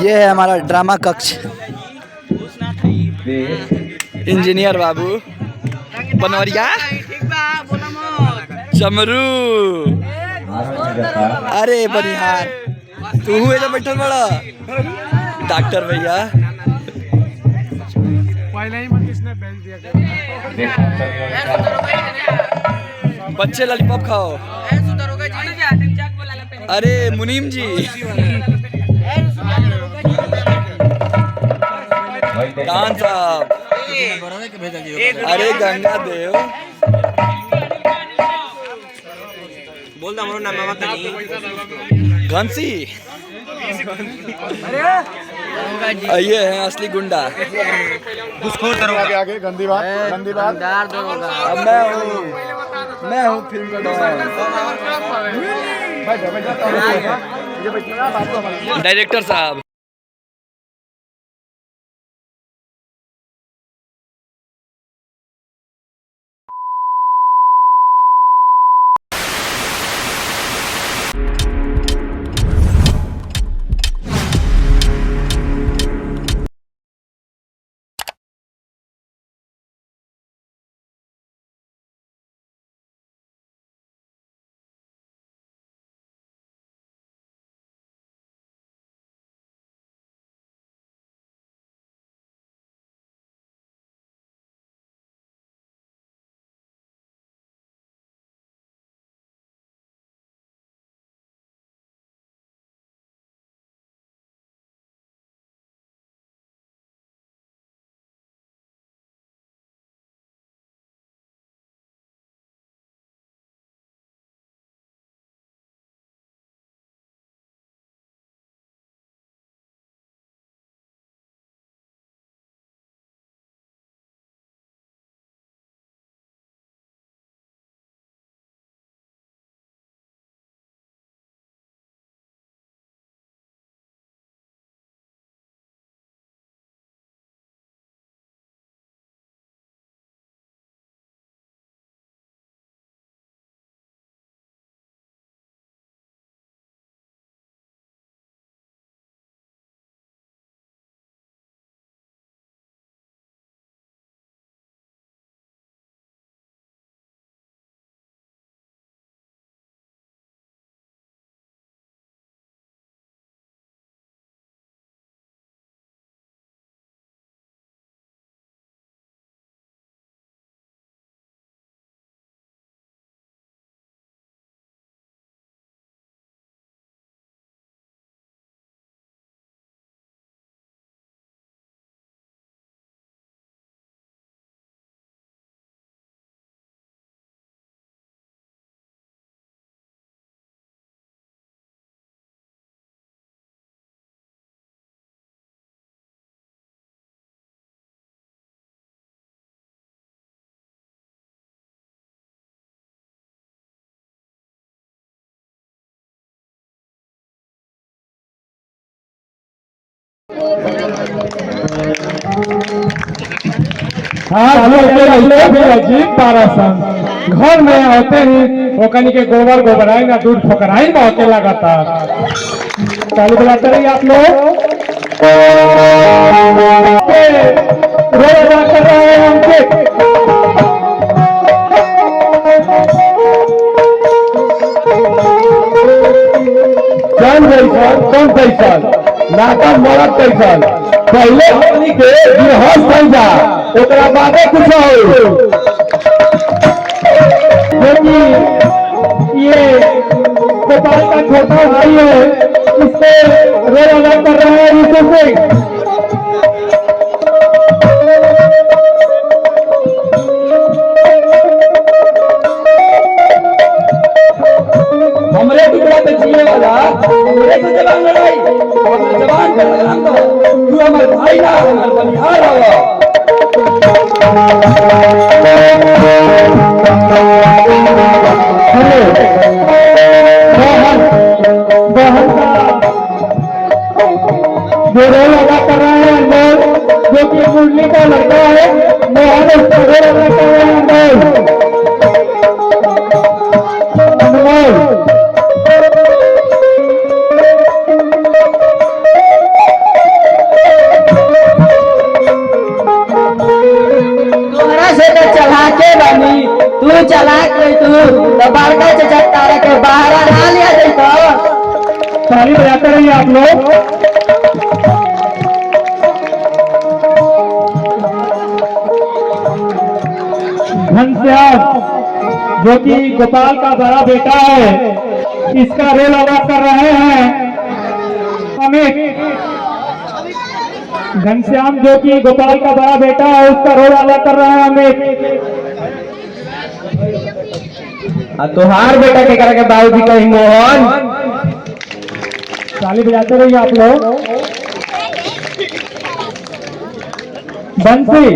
ये है हमारा ड्रामा कक्ष। इंजीनियर बाबू बनवरिया चमरू। अरे बनिहार तू हुए तो बैठल बड़ा डॉक्टर भैया। बच्चे लॉलीपॉप खाओ। अरे मुनीम जी कान साहब। अरे गंगा देव बोल दो नाम घंसी। ये है असली गुंडा। आगे गंदी बात अब मैं हूँ फिल्म का डायरेक्टर साहब। घर में आते ही ओकनी के गोबर गोबराई ना दूध ठोकराई में होके लगाता। चालू बुलाते रहिए आप लोग। रोज कर रहे हैं हमसे कौन पैसा नाका मरद पैसा पहले हमनी के गृहस्थ पैसा ओकरा बादे कुछ हो। क्योंकि ये गोपाल का छोटा भाई है इससे रोज अलग कर रहे हैं ऋषि सिंह। हमरे टुकड़ा पे जिए वाला हमरे से जवान लड़ाई और जवान पे लगाम दो। तू हमारे भाई ना हमारे बनिहार हो। जो रोल अदा कर रहे हैं लोग जो कि मुरली का लड़का है मोहन उसका रोल अदा कर रहे हैं चलाके बनी तू चलाक नहीं तू तो बड़का चचा तारा के बाहर ना लिया जाता। ताली बजाते रहिए आप लोग। घनश्याम जो कि गोपाल का बड़ा बेटा है, इसका रोल अदा कर रहे हैं अमित। घनश्याम जो कि गोपाल का बड़ा बेटा है, उसका रोल अदा कर रहे हैं अमित। तुहार बेटा के करके बाबूजी कहीं मोहन। ताली बजाते रहिए आप लोग। बंसी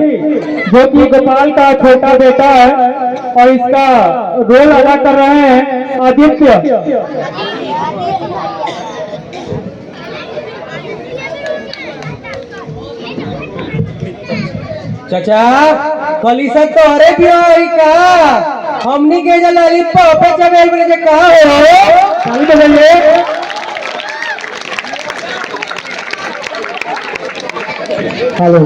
जो कि गोपाल का छोटा बेटा है और इसका रोल अदा कर रहे हैं आदित्य। चाचा कलीसा तो अरे भी होई का हमनी के जे लॉलीपॉप पे चबेल बने जे कहा हो ताली बजाइए। हेलो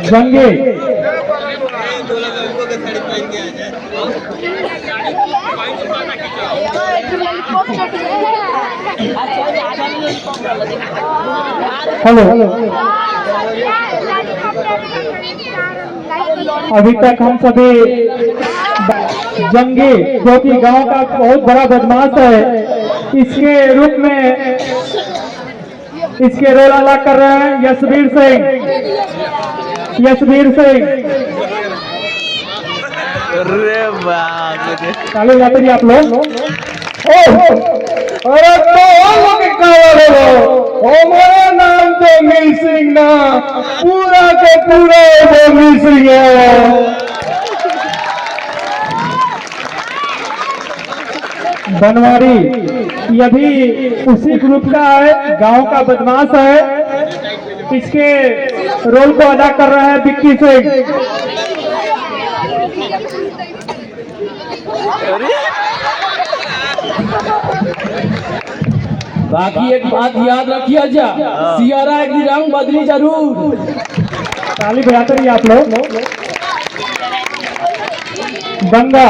जंगे हेलो अभी तक हम सभी जंगी जो कि गांव का बहुत बड़ा बदमाश है, इसके रूप में इसके रोल अदा कर रहे हैं यशवीर सिंह। यशवीर सिंह अरे बाप रे, ताली बजाते रहिए आप लोग। अरे तो हमारा नाम तो मिल सिंह ना, पूरा के पूरा वो मिल सिंह है। बनवारी ये भी उसी ग्रुप का है, गांव का बदमाश है। इसके रोल को अदा कर रहा है विक्की सिंह। बाकी एक बात याद रखिए जा सियारा एक दिन रंग बदली जरूर। ताली बजाते रहिए आप लोग। गंगा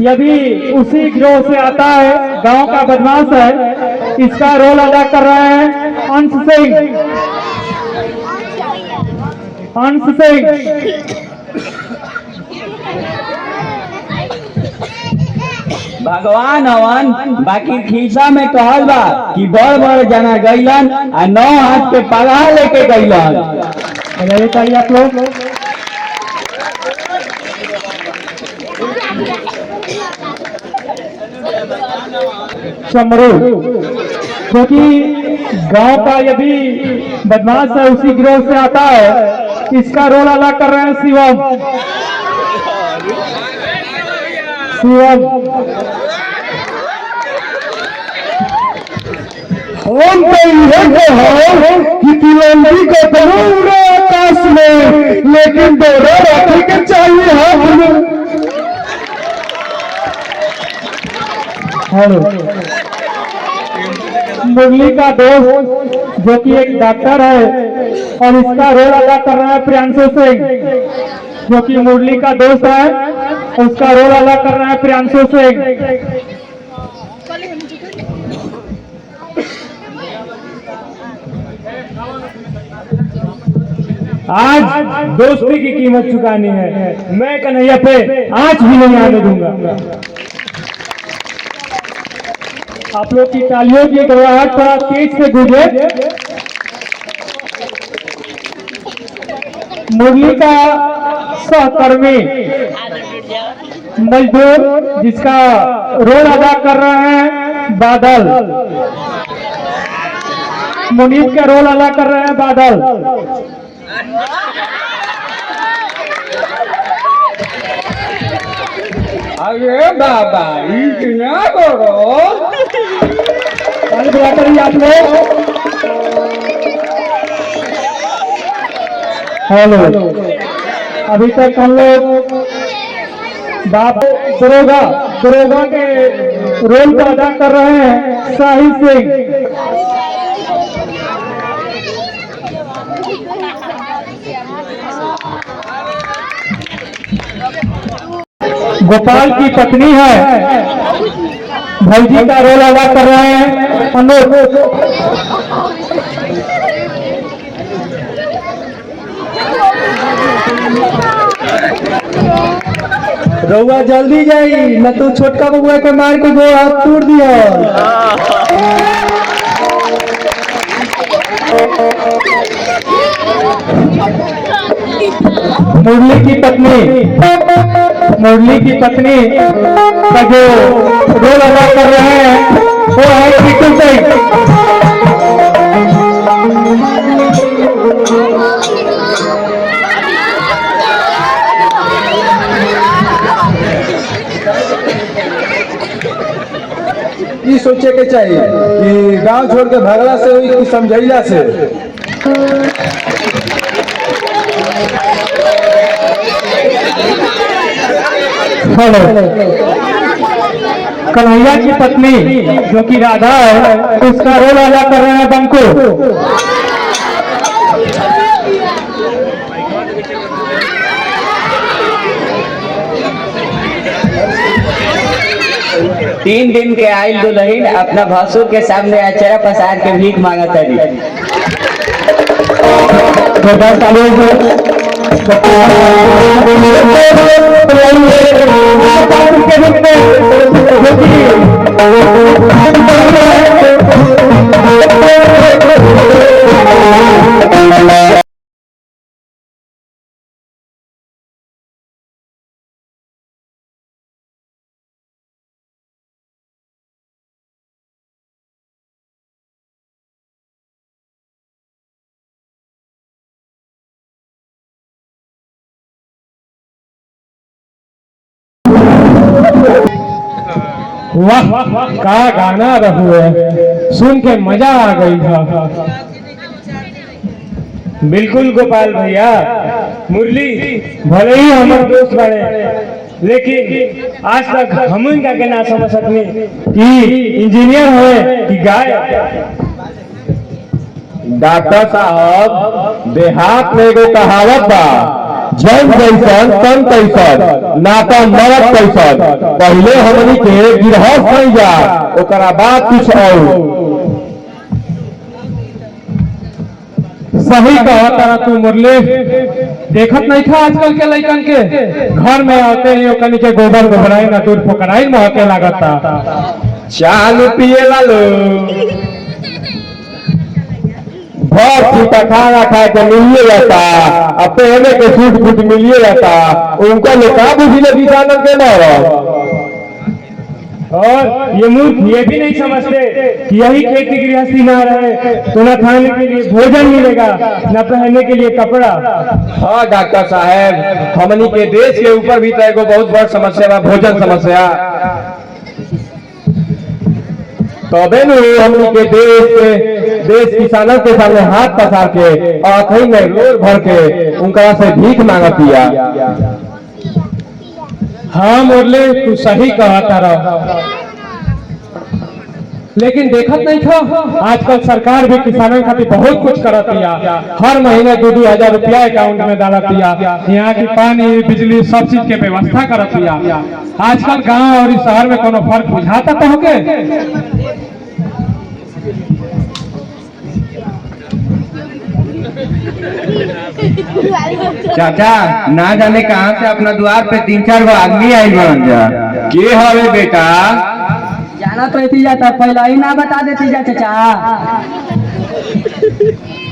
ये भी उसी गिरोह से आता है, गांव का बदमाश है। इसका रोल अदा कर रहे हैं अंश सिंह। अंश सिंह भगवान हवन बाकी खीसा में कहल बा कि बड़ बड़ जना गईलन आ 9 हाथ के पगार लेके गईलन। बजाइए ताली आप लोग। चमरू जो कि गांव का ये भी बदमाश है, उसी गिरोह से आता है। इसका रोल अदा कर रहे हैं शिवम। शिवम हम कि तिलंदी को पूरे आकाश में, लेकिन दोनों रखने के चाहिए हाथ में। हेलो मुरली का दोस्त जो कि एक डॉक्टर है और इसका रोल अदा कर रहा है प्रियांशु सिंह। जो कि मुरली का दोस्त है, उसका रोल अदा कर रहा है प्रियांशु सिंह। आज दोस्ती की कीमत चुकानी है, मैं कन्हैया पे आज भी नहीं आने दूंगा। आप लोग की तालियों की गड़गड़ाहट थोड़ा तेज से गूंजे। मुरली का सहकर्मी मजदूर जिसका रोल अदा कर रहे हैं बादल। मुनीब का रोल अदा कर रहे हैं बादल। अरे बाबा इतना करो ताली बजाते रहिए आप लोग। हेलो अभी तक हम लोग बाबू दरोगा के रोल को अदा कर रहे हैं साहिल सिंह। गोपाल की पत्नी है, भाईजी का रोल अदा कर रहे हैं अनुज। रउआ जल्दी जाई न तो छोटका बबुआ के मार के गोड़ हाथ तोड़ दिया। मुरली की पत्नी का जो रोल अदा कर रहे हैं वो है किट्टू सिंह। ये सोचे के चाहिए कि गांव छोड़ के भागला से हुई कि समझैला से। कन्हैया की पत्नी जो कि राधा है उसका रोल अदा कर रहे हैं बंकू। 3 दिन के आयल दुल्हन अपना भसुर के सामने अचरा पसार के भीख मांगा तरी। वाह का गाना रहू है, सुन के मजा आ गई था। बिल्कुल गोपाल भैया, मुरली भले ही हमारे दोस्त बने लेकिन आज तक हम इनका के ना समझ सकने कि इंजीनियर है कि गाय। डॉक्टर साहब देहात में एगो कहावत बा, जन कैसन तन कैसन नाता मरद कैसन। पहले हमनी के गिरहस्थ नहीं जा ओकरा बाद कुछ और। सही कहा तारा तू मुरली, देखत नहीं था आजकल के लड़कन के घर में आते ही ओकनी के गोबर गोबराई न दूर पोकराई महके लागता। चालू पिए लालो भर छीटा खाना खा के मिलिए जाता, अब पहले के सूट फूट मिलिए जाता। उनका लोका बुझिले विधानन के न। और ये मूर्ख ये भी नहीं समझते कि यही खेती गृहस्थी ना रहे तो न खाने के लिए भोजन मिलेगा न पहनने के लिए कपड़ा। हाँ डॉक्टर साहब, हमनी के देश के ऊपर भी तो एगो बहुत बड़ समस्या बा, भोजन समस्या। तबे न हमनी के देश किसानों के सामने हाथ पसार के आखिरी में रोड भर के उनका से भीख मांगतिया। हाँ मुरली तू सही कहा तारा, लेकिन देखत नहीं था आजकल सरकार भी किसानों खातिर बहुत कुछ करत दिया। हर महीने 2-2 हजार रुपया अकाउंट में डालत दिया। यहाँ की पानी बिजली सब चीज के व्यवस्था करत दिया। आजकल गांव और शहर में कोनो फर्क बुझाता तो होके? चाचा ना जाने कहाँ से अपना द्वार पे 3-4 गो आदमी आई बन जा। के हवे बेटा? जाना तो इतनी जाता पहला ही ना बता देती जा चाचा।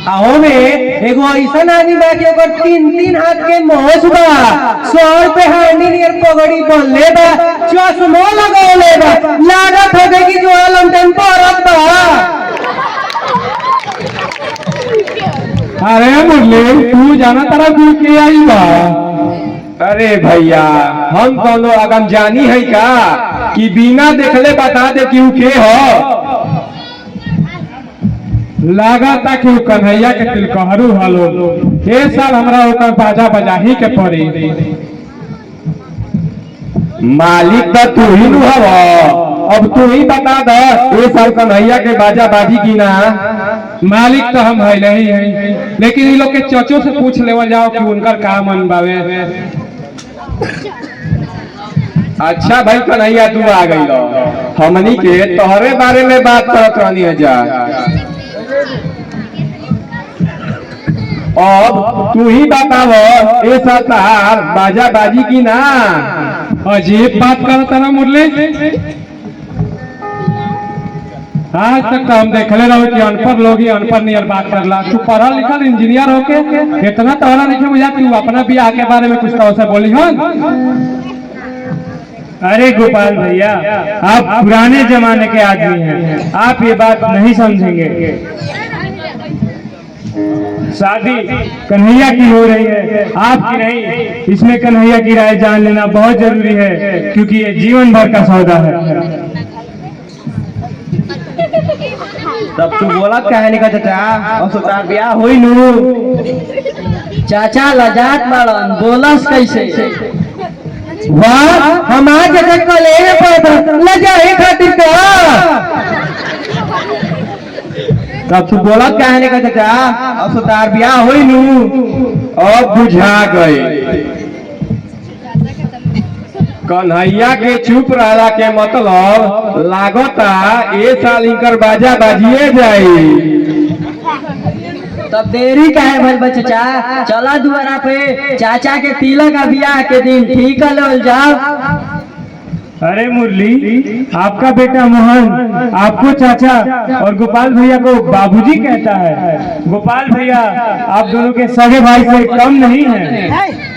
आओ में एगो ऐसा आदमी बा कि ओकर 3-3 हाथ के मोछ बा, सर पे हांडी नियर पगड़ी बनले बा, चश्मा लगावले बा, लागत होगे कि जो लंदन परत बा। अरे मुरली तू जाना तारा तू के आई बा? अरे भैया हम कोनो अगम जानी है का कि बिना देखले बता दे कि के हो? लागता कि कन्हैया के तिलकहरू हलो। ए साल हमरा ओकर बाजा बजाही के पड़ी। मालिक तो तू ही नु हव, अब तू ही बता दो, ये साल कन्हैया के बाजा बाजी की ना? मालिक तो हम है नहीं है, लेकिन इन लोग के चचो से पूछ लेवल जाओ कि उनका का मन बावे। अच्छा भाई कन्हैया तू आ गई लो, हमनी के तोहरे बारे में बात करत रहनी है जा। अब तू ही बताओ, ये साल तार बाजा बाजी की ना? अजीब बात करता ना मुरली। आज तक तो हम देखले रहो कि अनपढ़ लोग ही अनपढ़ नियर बात करला। तू पढ़ा लिखल इंजीनियर होके इतना तोहरा नहीं बुझा कि तू अपना बियाह के बारे में कुछ तो बोली हन। अरे गोपाल भैया, आप पुराने जमाने के आदमी हैं, आप ये बात नहीं समझेंगे। शादी कन्हैया की हो रही है, आपकी नहीं। इसमें कन्हैया की राय जान लेना बहुत जरूरी है, क्योंकि ये जीवन भर का सौदा है। तब तू बोला कहने का चाचा, और सुतार ब्याह होई नू? चाचा लजात बाड़न, बोलस कैसे? वाह, हम आज जगह कले पर लजाए खातिर का। तब तू बोला कहने का चाचा, और सुतार ब्याह होई नू? अब बुझा गए कन्हैया के चुप रहला के मतलब लागता ए साल इनकर बाजा बाजिए जाई। तब देरी काहे भइल बा चाचा? चला दुआरा पे चाचा के तिलक का ब्याह के दिन ठीक ले जाओ। अरे मुरली, आपका बेटा मोहन आपको चाचा और गोपाल भैया को बाबूजी कहता है। गोपाल भैया आप दोनों के सगे भाई से कम नहीं हैं।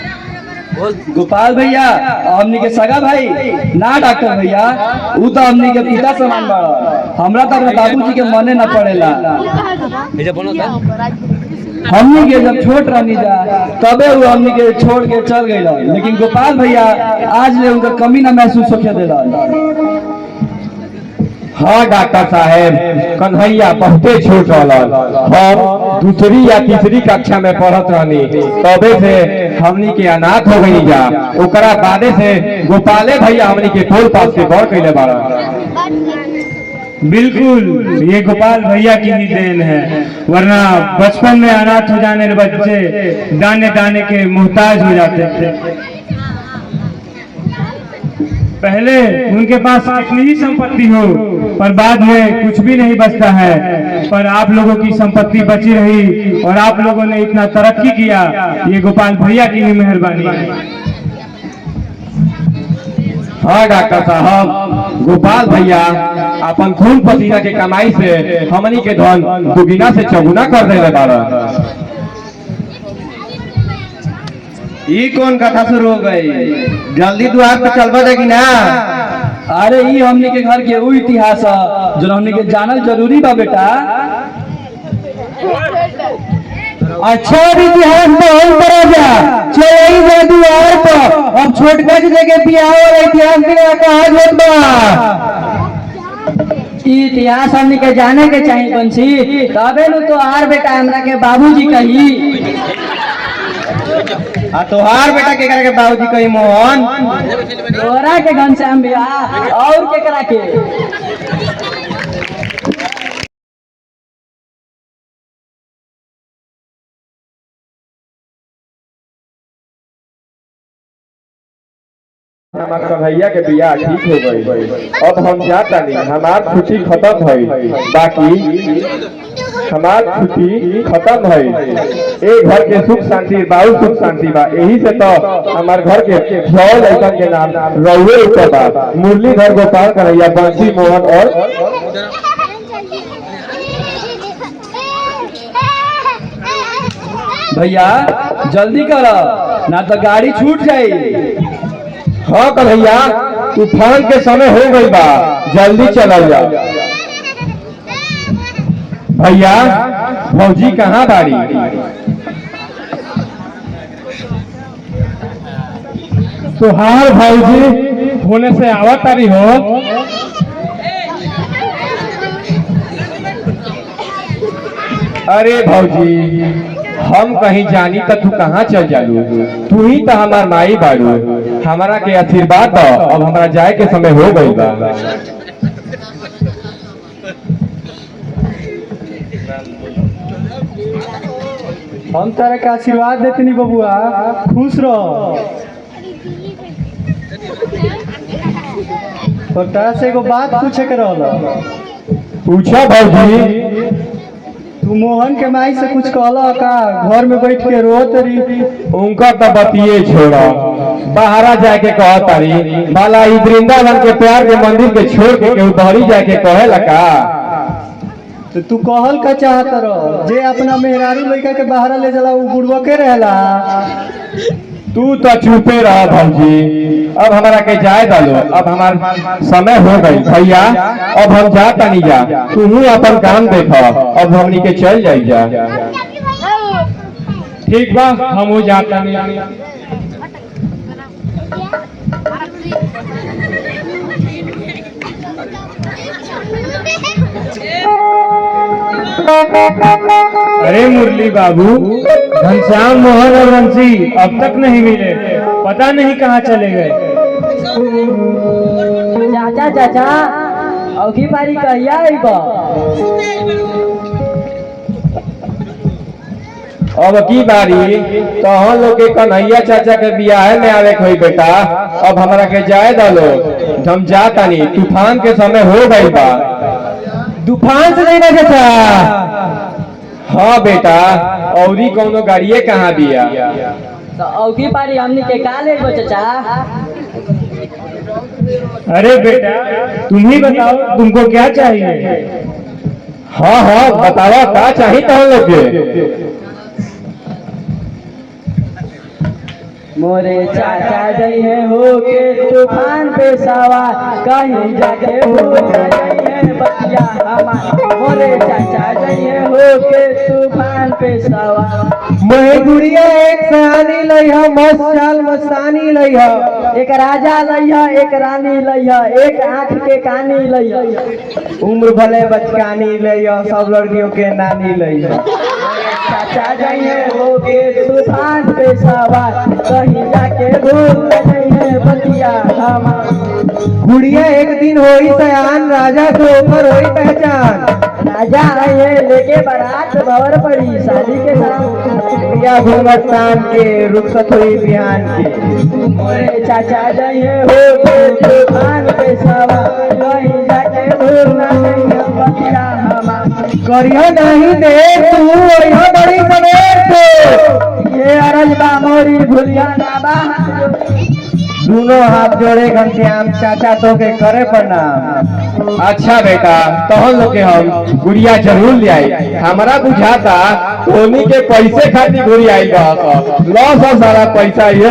गोपाल भैया हमनी के सगा भाई ना डॉक्टर भैया, वो तो हमनी के पिता समान बड़ा। हमरा तो अपने बाबूजी के मने न पड़ेला। हमनी के जब छोट रहनी जा तबे वो हमनी के छोड़ के चल गई, लेकिन गोपाल भैया आज ले उनका कमी ना महसूस होके देला। हाँ डॉक्टर साहेब, कन्हैया बहुते छोट रहल। हम दूसरी या तीसरी कक्षा में पढ़त रहनी, तबे से हमनी के अनाथ हो गई जा। ओकरा बादे से गोपाले भैया हमनी के पोल पास के बड़ कैले बाड़ा। बिल्कुल, ये गोपाल भैया की ही देन है, वरना बचपन में अनाथ हो जाने वाले बच्चे दाने दाने के मोहताज हो जाते थे। पहले उनके पास कितनी ही संपत्ति हो, पर बाद में कुछ भी नहीं बचता है। पर आप लोगों की संपत्ति बची रही और आप लोगों ने इतना तरक्की किया, ये गोपाल भैया की ही मेहरबानी है। हाँ डॉक्टर साहब, गोपाल भैया अपन खून पसीना के कमाई से हमनी के धन दुगुना से चौगुना कर देले बाड़ा। ये कौन कथा शुरू हो गई? जल्दी द्वार पे चलबा जाएगी ना? अरे ये हमनी के घर के वो इतिहास है जो हमनी के जानल जरूरी बा बेटा। अच्छा इतिहास बहुत बड़ा जा, चल जा द्वार पर। अब छोटका जी के बियाह और इतिहास के कहा जोत बा। इतिहास हमनी के जाने के चाहिए बंसी, तबे नु तो आर बेटा हमरा के बाबूजी कही। तोहार बेटा के करे के बाबूजी कही मोहन? तोरा के घनश्याम भैया और केकरा के? हमार कन्हैया के बियाह ठीक हो गई। अब हम जाता नहीं, हमार छुट्टी खत्म है। बाकी हमार छुट्टी खत्म है। ए घर के सुख शांति बहुत सुख शांति बा। यही से तो हमार घर के 6 लड़कन के नाम रउए ऊपर बा। मुरलीधर, गोपाल, कन्हैया, बंसी, मोहन और भैया जल्दी करो ना तो गाड़ी छूट जाई। हाँ कन्हैया, तूफान के समय हो गई बा, जल्दी चल जा। भैया भौजी कहाँ बाड़ी? तुहार भौजी होने से आवत तारी हो। अरे भौजी, हम कहीं जानी तो तू कहाँ चल जालू? तू ही तो हमार माई बाड़ू, हमारा के आशीर्वाद दो। अब हमारा जाए के समय हो गई बा। हम तारा के आशीर्वाद देतनी बबुआ, खुश रहो। और तारा से एगो बात पूछे के रहला। पूछा भौजी। तू मोहन के माई से कुछ कहला का? घर में बैठ के रोत रही। उनका तो बतिए छोड़ा, बाहरा जाके कह तारी भला ई वृंदावन के प्यार के मंदिर के छोड़ के केहू बहरी जाके कहे लगा। तो तू कहल का चाहत रह? जे अपना मेहरारू लड़का के बाहर ले जाला उ बुढ़वा के रहला। तू तो चुपे रह भौजी, अब हमारा के जाए डालो, अब हमार समय हो गई भैया, अब हम जाता नहीं जा, तू अपन काम देखो, अब हमनी के चल जाई जा। ठीक बा, हम जाता नहीं। अरे मुरली बाबू, घनश्याम, मोहन और रंसी अब तक नहीं मिले, पता नहीं कहाँ चले गए। चाचा चाचा अवकी पारी कहिया आइबा? अब की बारी तो हम लोग के कन्हैया चाचा के बियाह में आवे कोई बेटा, अब हमारा के जाए डालो, हम जाता नहीं, तूफान के समय हो गई बा। तूफान से नहीं ना चाचा? हाँ बेटा, औरी कौनो गाड़िए कहाँ बिया? तो अवकी पारी हमनी के का ले चाचा? अरे बेटा तुम ही बताओ, तुमको क्या चाहिए? हाँ हाँ बताओ, क्या चाहिए तो हम लोग के? मोरे चाचा जई है होके तूफान पे सवार, कहीं जाके भूल गई है बतिया हमार। मोरे चाचा जई है होके तूफान पे सवार। मोहे गुड़िया एक सयानी लइहा, मस्त चाल मस्तानी लइहा। एक राजा लइहा, एक रानी लइहा, एक आंख के कानी लइहा। उम्र भले बचकानी लइहा, सब लड़कियों के नानी लइहा। चाचा जई है होके तूफान पे सवार, कहीं जाके भूल गई है बतिया हमार। गुड़िया एक दिन होई सयान, राजा को ऊपर होई पहचान। राजा आए लेके बारात भवर पड़ी, शादी के नाम या घूमतान के रुखसत हुई बिहान के। मोरे चाचा जई है होके तूफान पे सवार, कहीं जाके भूल नहीं है बतिया हमार। करिया नहीं दे तू यहाँ बड़ी सवेर से। ये अरज बा मोरी भुलिया ना बा। दोनों हाथ जोड़े घनश्याम चाचा तो के करे प्रणाम। अच्छा बेटा, तो हम लोग के हम गुड़िया जरूर ले आई, हमारा बुझाता धोनी के पैसे खातिर गुड़िया आई बा, लॉस और सारा पैसा ये।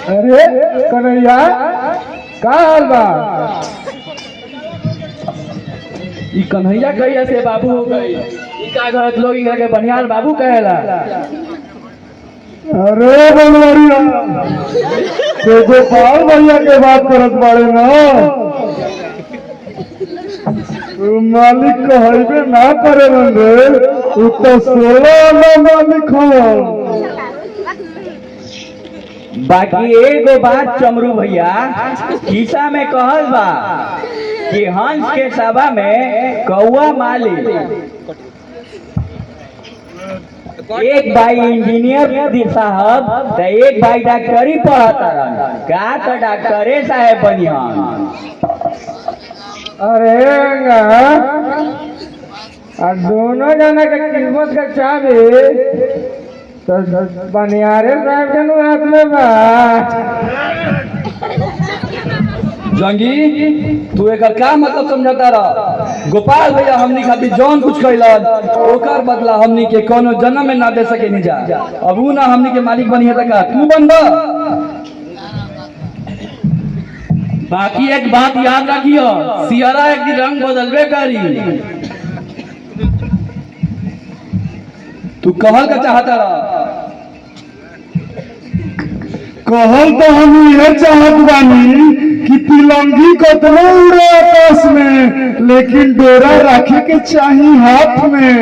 अरे कन्हैया, का हाल बा? ई कन्हैया कहिया से बाबू हो गई, ई का घरत लोग इनका के बनियाल बाबू कहेला। अरे बनवरिया, तो गोपाल भैया के बात करत बाड़े ना, मालिक कहबे ना करे रे, उ तो 16 मालिक हो। बाकी एगो बात चमरू भैया, खिस्सा में कहल बा कि हंस के सभा में कौआ मालिक। एक भाई इंजीनियर साहब तो एक भाई डॉक्टरी पढ़ता रहन, का तो डॉक्टरे साहब बनियान। अरे दोनों जना के किस्मत का चाबी तो बनियारे साहब के हाथ में बा। जंगी तू एक का मतलब समझता रह? गोपाल भैया हमनी खातिर जौन कुछ कैलन ओकर बदला हमनी के कोनो जन्म में ना दे सके नहीं जा। अब ऊ ना हमनी के मालिक बनी है का तू बन द। बाकी एक बात याद रखियो, सियारा एक दिन रंग बदलबे करी। तू कहल का चाहता रह? कहल तो हम ये चाहत बानी कि तिलंगी कतनो उड़े आकाश में, लेकिन डोरा रखे के चाहिए हाथ में।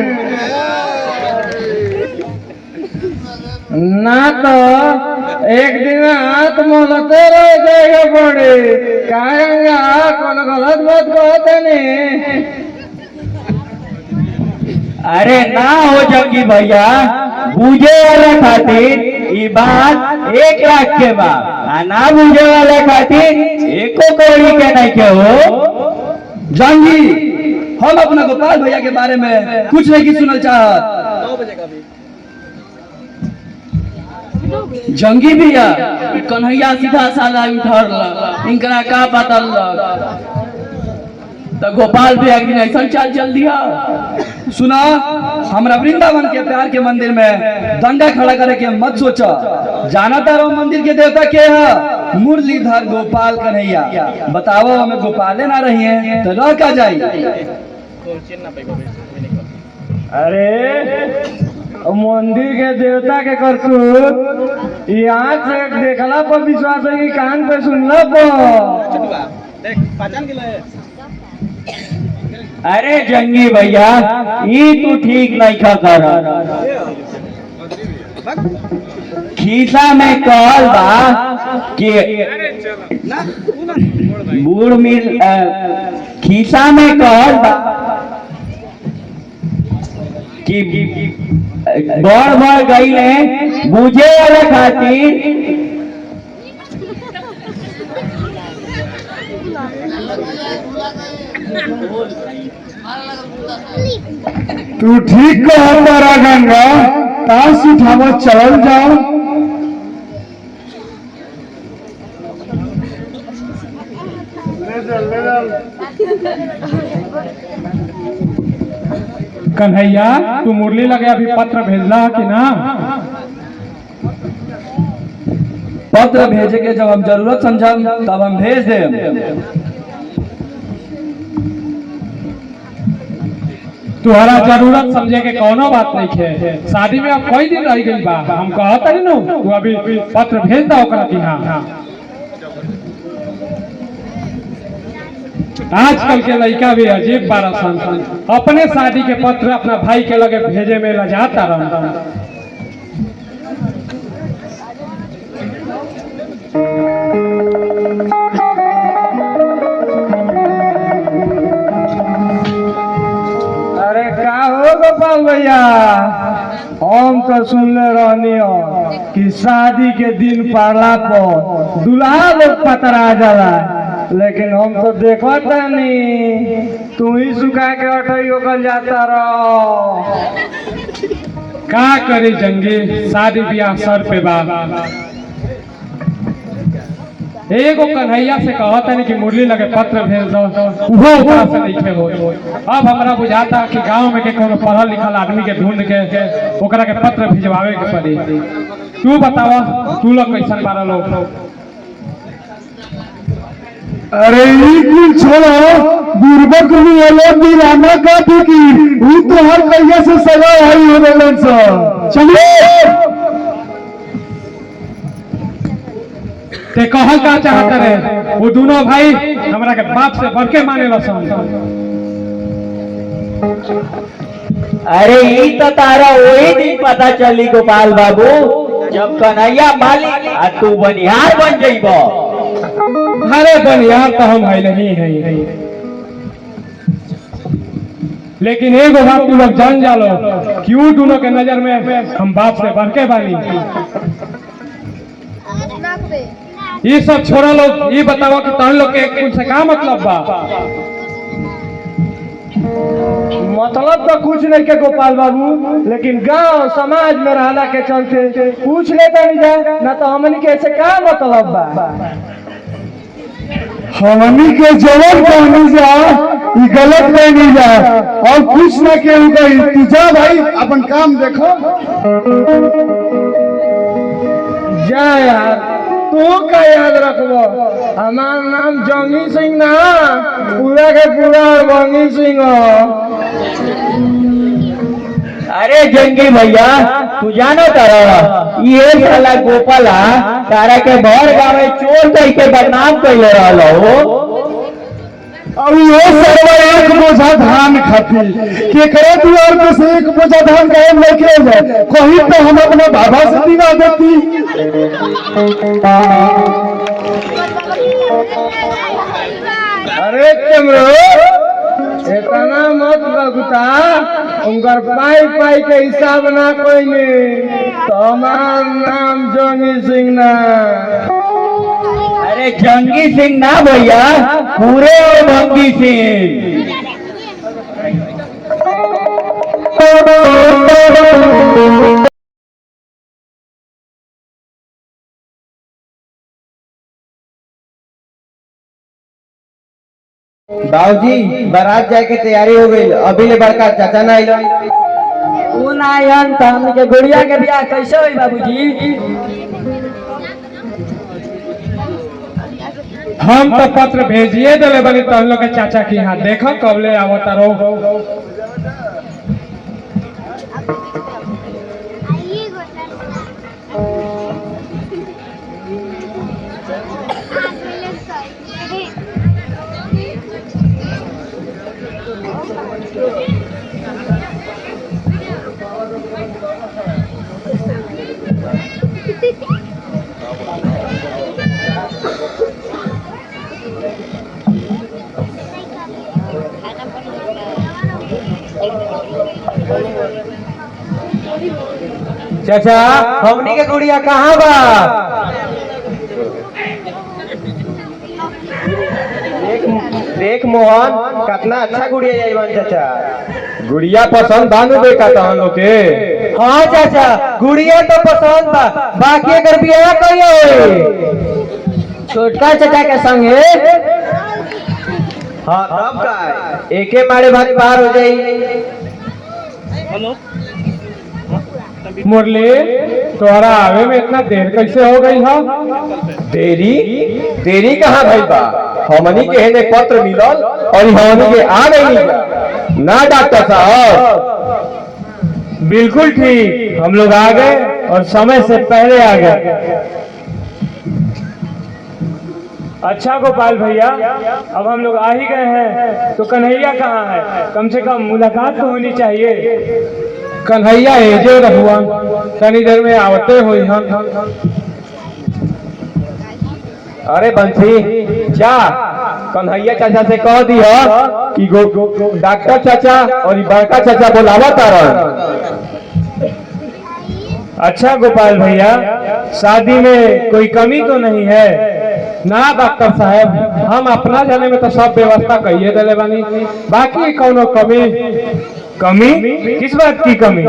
ना तो एक दिन हाथ मोलते रह जाएगा पड़े। कहेंगे कौन गलत बात कहते नहीं। अरे ना हो जंगी भैया, बूझे वाले खातिर ये बात 1 लाख के बा, ना बूझे वाले खातिर 1 करोड़ के नहीं के हो। जंगी, हम अपना गोपाल भैया के बारे में कुछ नहीं की सुनल चाहत। जंगी भैया, कन्हैया सीधा साला उठल, इनकरा का पता लग तो गोपाल भैया की ऐसा चल दिया। सुना, हमरा वृंदावन के प्यार के मंदिर में दंगा खड़ा करे के मत सोचा। जाना तारो मंदिर के देवता के है मुरलीधर गोपाल कन्हैया। बताओ हमें गोपाले ना रही है तो रह का जाई। अरे मंदिर के देवता के करतूत यहाँ से देखला पर विश्वास है कि कान पे सुनला पर। अरे जंगी भैया, ये तू ठीक नहीं खा कर। खीसा में कहल बा कि बूढ़ मिल, खीसा में कहल बा कि बड़ गई बूझे वाले खातिर। तू ठीक कहता रहा गंगा, ताश उठावा चल जाओ। कन्हैया, तू मुरली लगे अभी पत्र भेजला कि ना? पत्र भेजे के जब हम जरूरत समझम तब हम भेज दे। तुम्हारा जरूरत समझे के कोनो बात नहीं है। शादी में अब कई दिन रह गई बा, हम कहता ही नो तू अभी पत्र भेज दो ओकरा कि हाँ। आजकल के लड़का भी अजीब बारसन, अपने शादी के पत्र अपना भाई के लगे भेजे में लजाता रहता। अरे का हो गोपाल भैया, हम तो सुनले रहनी हो कि शादी के दिन पड़ला पर दूल्हा लोग पतरा जाला, लेकिन हम तो देखता नहीं, तू ही सुखा के अठई होकर जाता रहो। का करी जंगी, शादी ब्याह सर पे बा। एगो कन्हैया से कहता नहीं कि मुरली लगे पत्र भेज दो, वो ओकरा से नहीं हो। अब हमरा बुझाता कि गांव में के कोनो पढ़ल लिखल आदमी के ढूंढ के ओकरा के पत्र भिजवावे के पड़ी। तू बतावा, तू लोग कैसन बारा लोग? अरे कुल छोड़ो, बुर्बक वाले वीराना का फिकीर, वो तो हर कहिया से सजा भाई हो रहे सब। चलिए ते कहल का चाहता रहे, वो दोनों भाई हमरा के बाप से बढ़ के माने लसन। अरे ये तो तारा वही दिन पता चली गोपाल बाबू, जब कन्हैया मालिक आ तू बनिहार बन जाइबो। अरे बनिहार तो हम है नहीं है, लेकिन एगो बात तू लोग जान जालो कि वो दोनों के नजर में हम बाप से बढ़ के बानी। ये सब छोड़ा लोग, ये बताओ कि तुम लोग के कुछ से का मतलब बा? मतलब तो कुछ नहीं के गोपाल बाबू, लेकिन गांव समाज में रहला के चलते पूछ लेता नहीं जाए ना, तो हमनी के ऐसे का मतलब बा? हमनी के जवाब कहनी जा, ये गलत नहीं जा, और कुछ ना केहू कही। तू जा भाई, अपन काम देखो। जा यार, तू का याद रखबो, हमार नाम जंगी सिंह ना, पूरा के पूरा बंगी सिंह हो। अरे जंगी भैया तू जानो तारा ये साला गोपाला तारा के भर गाँव में चोर कह के बदनाम कैले रहो। अब ये सरवा एक बोझा धान खाती केकरे द्वार पे से एक बोझा धान गायब लेके जाए कहीं तो हम अपने बाबा से दिवा देती। अरे चमरो इतना मत बगुता उनकर पाई पाई के हिसाब ना कोई नहीं तो हमार नाम जंगी सिंह ना। अरे जंगी सिंह ना भैया पूरे भंगी सिंह। बाबूजी बारात जाए के तैयारी हो गई अभी ले बड़का चाचा ना आइलो। तू ना आयन तो हमनी के गुड़िया के बियाह कैसे होई बाबूजी? हम तो पत्र भेजिए दिले बनी तो हम लोग के चाचा के यहाँ देखो कब ले आवता रहो। चाचा हमनी के गुड़िया कहाँ बा? देख मोहन कितना अच्छा गुड़िया जाइबन चाचा। गुड़िया पसंद बानू देखा तहन लोग के। हाँ चाचा गुड़िया तो पसंद बा बाकी अगर बियाह कहियो होई छोटका चाचा के संगे हाँ तब का एके मारे भाग पार हो जाई। मुरली तोहरा आवे में इतना देर कैसे हो गई है? देरी देरी कहाँ भाई बा हमनी के हेने पत्र मिलल और हमनी के आ गई ना डॉक्टर साहब। बिल्कुल ठीक हम लोग आ गए और समय से पहले आ गए। अच्छा गोपाल भैया अब हम लोग आ ही गए हैं तो कन्हैया कहाँ है? कम से कम मुलाकात तो होनी चाहिए। कन्हैया एजे रहुआ तनी देर में आवते हुई हम। अरे बंसी जा कन्हैया चाचा से कह दी कि डॉक्टर चाचा और बड़का चाचा बोलावा तारन। अच्छा गोपाल भैया शादी में कोई कमी तो नहीं है ना? डॉक्टर साहब हम अपना जाने में तो सब व्यवस्था कहिए दिले बानी बाकी कौनो कमी कमी किस बात की कमी?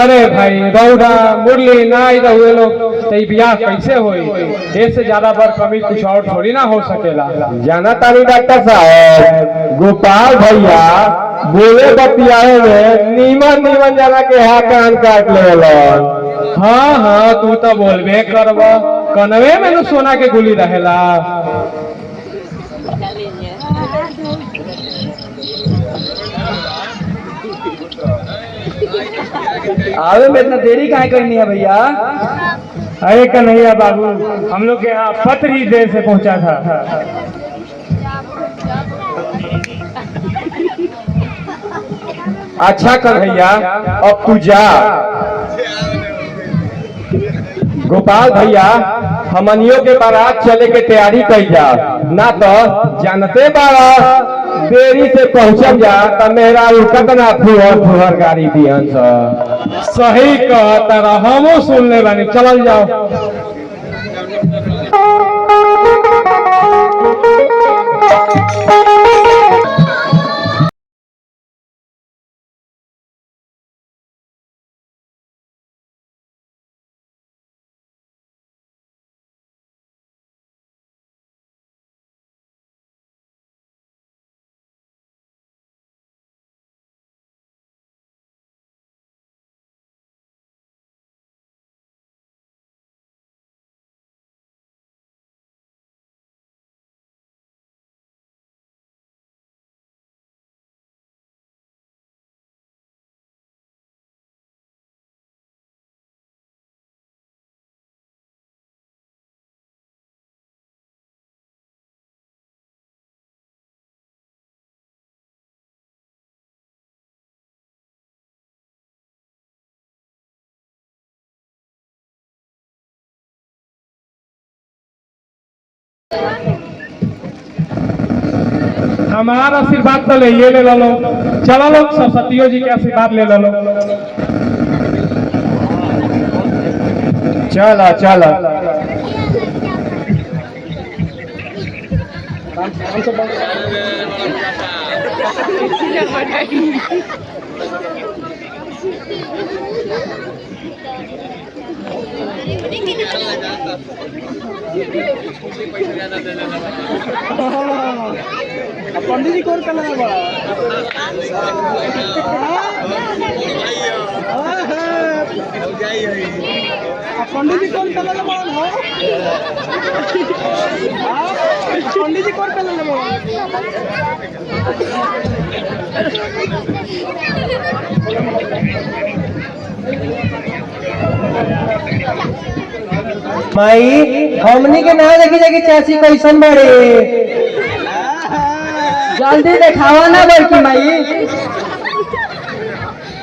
अरे भाई रौदा मुरली ना रहुए लोग तो ब्याह कैसे होई? इससे ज्यादा बड़ कमी कुछ और थोड़ी ना हो सकेला। जाना तारी डॉक्टर साहब गोपाल भैया बोले बतियाए में नीमन नीमन जना के हा कान काट ले। हाँ हाँ तू तो बोलबे करब कनवे में न सोना के गुली रहेला। आवे में इतना देरी काहे करनी है भैया? अरे कन्हैया बाबू हम लोग के यहाँ पत्र ही देर से पहुंचा था। अच्छा कन्हैया अब तू जा। गोपाल भैया हमनियों के बारात चले के तैयारी कर जा ना तो जानते बारा देरी से पहुंचल जा तो मेरा उठत ना फुहर फुहर गाड़ी दिहन सही कहता हमो सुन ले बानी चलल जाओ। हमारा आशीर्वाद तो ले ये ले लो। चलो लोग सरस्वतियों जी के आशीर्वाद ले लो। चलो चलो पंडित जी कौन करना है पंडित जी कौन करना है पंडित जी कौन करना माई हमनी के ना देखी जाके चाची कैसन बड़े। जल्दी दिखावा ना बल्कि माई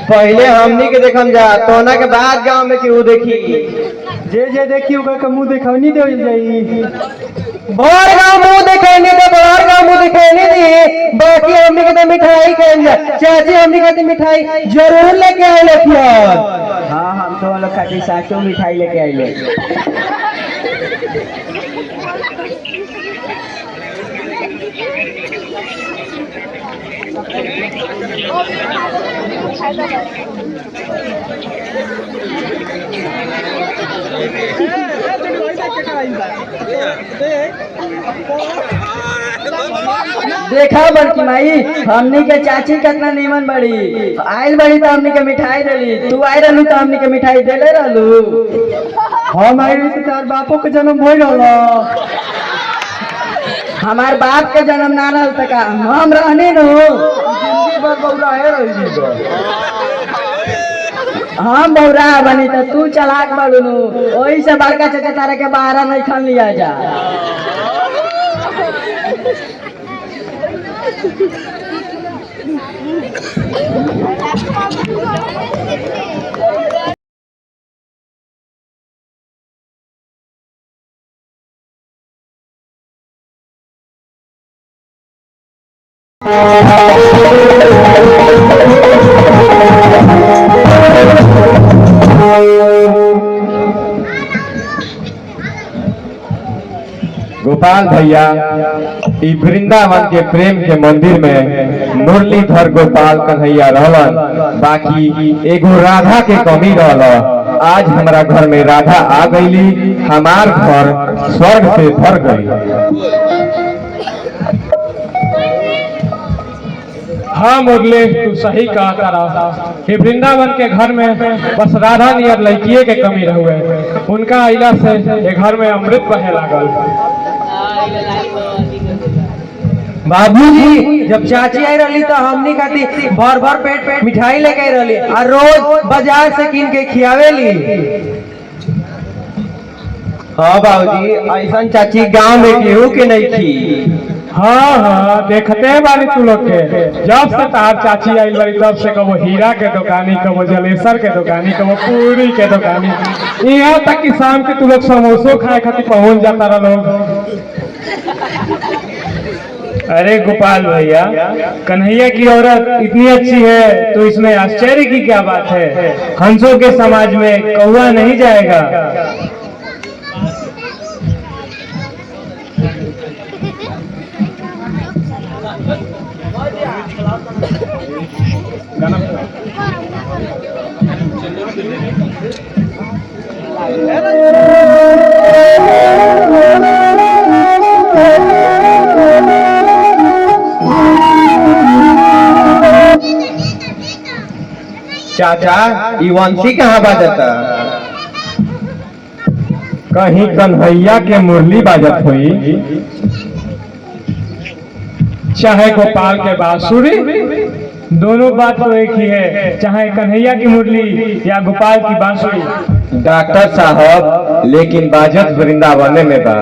पहले हमनी के देखम जा तोना के बाद गांव में केहू देखी। जे देखी ओकर के मुंह दिखौनी देल जाई। बड़ गांव मुंह दिखैनी तो बड़ गांव मुंह दिखैनी दी। बाकी हमनी के तो मिठाई खाएं जा। चाची हमनी के तो मिठाई जरूर लेके आइले फिर। हाँ हम तो लोग खाती साचो मिठाई लेके आइले। देखा बड़की माई हमनी के चाची कितना नीमन बड़ी आइल बड़ी तो हमनी के मिठाई देली। तू आई रहलू तो हमनी के मिठाई देले रहलू। हम आई रही तो तार बापो के जन्म हो रहला। हमार बाप के जन्म ना रहल तक हम रहनी नु हम बौरा बनी तो तू चलाक बड़ू नु वही से बड़का चाचा तारा के बाहर नहीं खन लिया जा। गोपाल भैया ई वृंदावन के प्रेम के मंदिर में मुरलीधर गोपाल कन्हैया रहलन। बाकी एगो राधा के कमी रहल। आज हमारा घर में राधा आ गईली। हमार घर स्वर्ग से भर गई। हाँ मुरली तू सही कहा तारा कि वृंदावन के घर में बस राधा नियर लड़किए के कमी रहुए। उनका आइला से ये घर में अमृत बहे लागल। बाबूजी जब चाची आई रही तो हमनी खाती भर भर पेट मिठाई लेके आई रही और रोज बाजार से किन के खियावेली। हाँ बाबूजी ऐसा चाची गांव में केहू के नहीं थी। हाँ देखते हैं बारी तू लोग के जब से तार चाची आई बड़ी तब से कबो हीरा के दुकानी कबो जलेसर के दुकानी कबो पूरी के दुकानी यहाँ तक कि शाम के तू लोग समोसो खाए खातिर पहुंच जाता रहा लोग। अरे गोपाल भैया कन्हैया की औरत इतनी अच्छी है तो इसमें आश्चर्य की क्या बात है। हंसों के समाज में कौवा नहीं जाएगा। चाचा ई वंशी कहाँ बाजता? कहीं कन्हैया के मुरली बाजत हुई चाहे गोपाल के बांसुरी। दोनों बात तो एक ही है, चाहे कन्हैया की मुरली या गोपाल की बांसुरी। डॉक्टर साहब लेकिन बाजत वृंदावन में बा।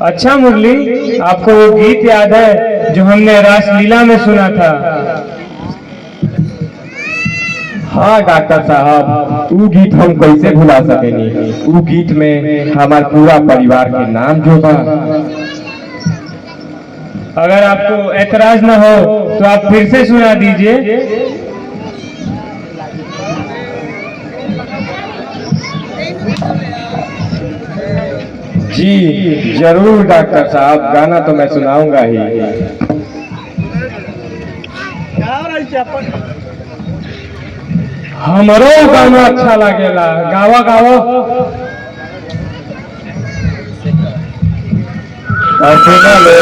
अच्छा मुरली आपको वो गीत याद है जो हमने रासलीला में सुना था? हाँ डॉक्टर साहब, वो गीत हम कैसे भुला सकेनी। वो गीत में हमारे पूरा परिवार के नाम जो बा। अगर आपको एतराज न हो तो आप फिर से सुना दीजिए। जी जरूर डॉक्टर साहब, गाना तो मैं सुनाऊंगा ही। हमरो गाना अच्छा लगेला, गावा गावा। सुना ले।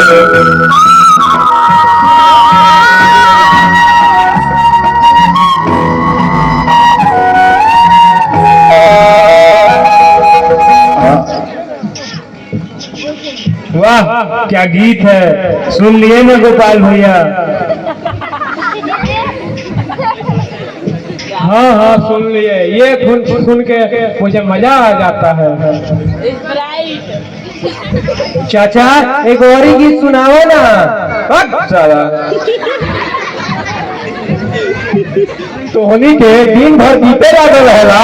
वाह क्या गीत है, सुन लिए ना गोपाल भैया? हाँ हाँ सुन लिए, ये सुन के मुझे मजा आ जाता है। चाचा एक और ही गीत सुनाओ ना। साला तोहनी के दिन भर गीते लागल रहेला।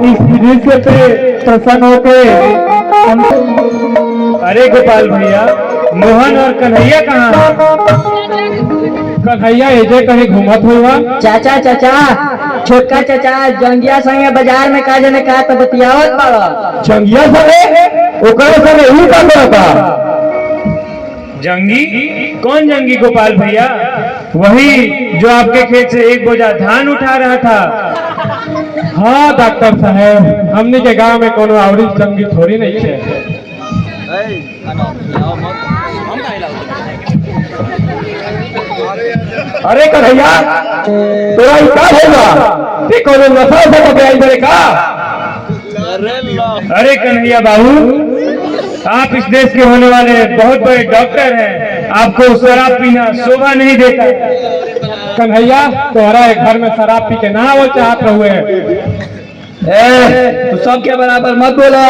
इस दृश्य पे प्रसन्न होके अरे गोपाल भैया, मोहन और कन्हैया कहाँ है? कन्हैया एजे कहीं घूमत हुआ? चाचा चाचा, छोटका चाचा जंगिया संगे बाजार में का जने का तो बतियावत पड़ा। जंगिया संगे? ओकरा संगे ही का करता? जंगी? कौन जंगी गोपाल भैया? वही जो आपके खेत से एक बोझा धान उठा रहा था। हाँ डॉक्टर साहब, हमने के गांव में कोनो आवरी जंगी थोड़ी नहीं है। अरे कन्हैया, तोरा ई का होगा? ते कोनो नशा से तो गई मेरे का? अरे कन्हैया बाबू, आप इस देश के होने वाले बहुत बड़े डॉक्टर हैं, आपको शराब पीना शोभा नहीं देता। कन्हैया, तुम्हारा एक घर में शराब पी के ना वो चाहत रहुए। तू सबके बराबर मत बोलो,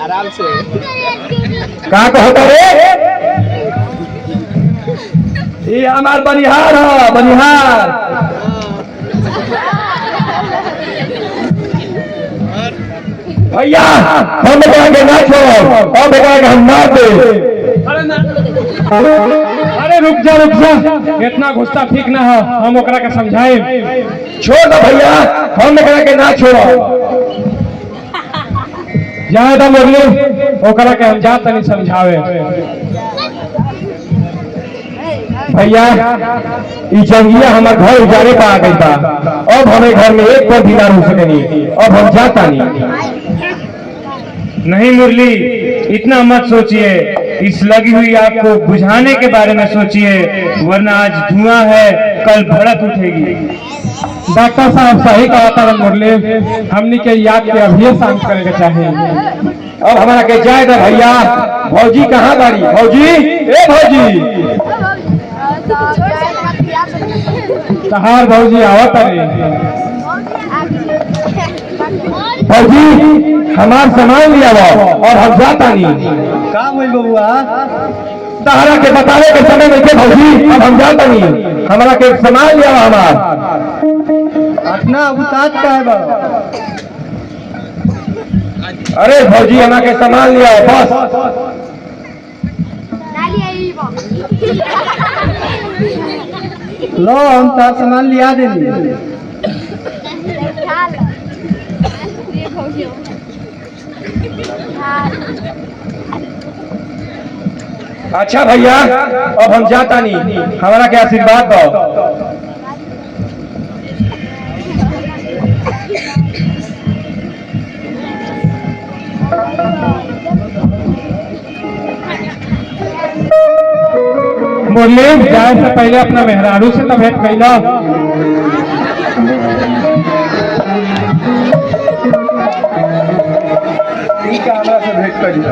आराम से। का कहता रे? ये हमार बनिहार है, बनिहार। भैया हम बेटा के ना छोड़ो, और बेटा के हम मार दे। अरे रुक जा, इतना गुस्सा ठीक ना हो, हम ओकरा के समझाए। छोड़ दो भैया, हम बेटा के ना छोड़ो। ज्यादा मुरली, ओकरा के हम जा तनी समझावे। भैया ई जंगिया हमार घर उजारे पर आ गई बा। अब हमें घर में एक पर भी ना रुक सकेनी। अब हम जाता नहीं मुरली, इतना मत सोचिए, इस लगी हुई आग को बुझाने के बारे में सोचिए, वरना आज धुआं है, कल भड़क उठेगी। डॉक्टर साहब सही कहा था मुरली, हमने के याद के अभी शांत करने के चाहिए। अब हमारा के जाए दे भैया। भौजी कहाँ बाड़ी? भौजी, ए भौजी। तहार भौजी आवत रही। भौजी हमार सामान लिया और हम जाता नहीं। का हुई बबुआ? तहरा के बताने के समय में के भौजी, अब हम जाता नहीं। हमारा के सामान लिया हमार। अपना उतार का है बाबा? अरे भौजी हमारा के सामान लिया बस। लो हम तार सामान लिया देंगे। अच्छा भैया, अब हम जाता नहीं। हमारा के आशीर्वाद दो। मुरली, जाए से पहले अपना मेहरारू से तो भेंट कैला। इनका हमरा से भेंट करिए,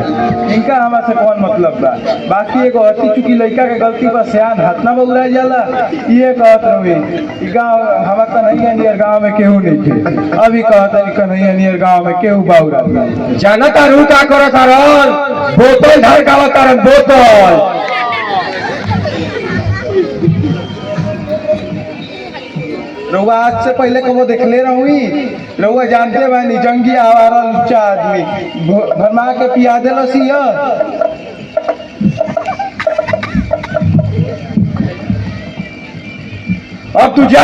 इनका हमरा से कौन मतलब बा? बाकी एगो हती चुकी लड़का के गलती पर सियान हाथ ना बउरा जाला, ये कहत रहे। ई गांव हमार कन्हैया नियर गांव में केहू नहीं थे, अभी कहत है कन्हैया नियर गांव में केहू बाउरा। जानता रू का करो तारन? बोतल धर का तारन, बोतल। रउआ आज से पहले कबो देखले रहुई? रउआ जानते बानी जंगी आवारा लुच्चा आदमी भरमा के पिया देलस हिय। अब तू जा,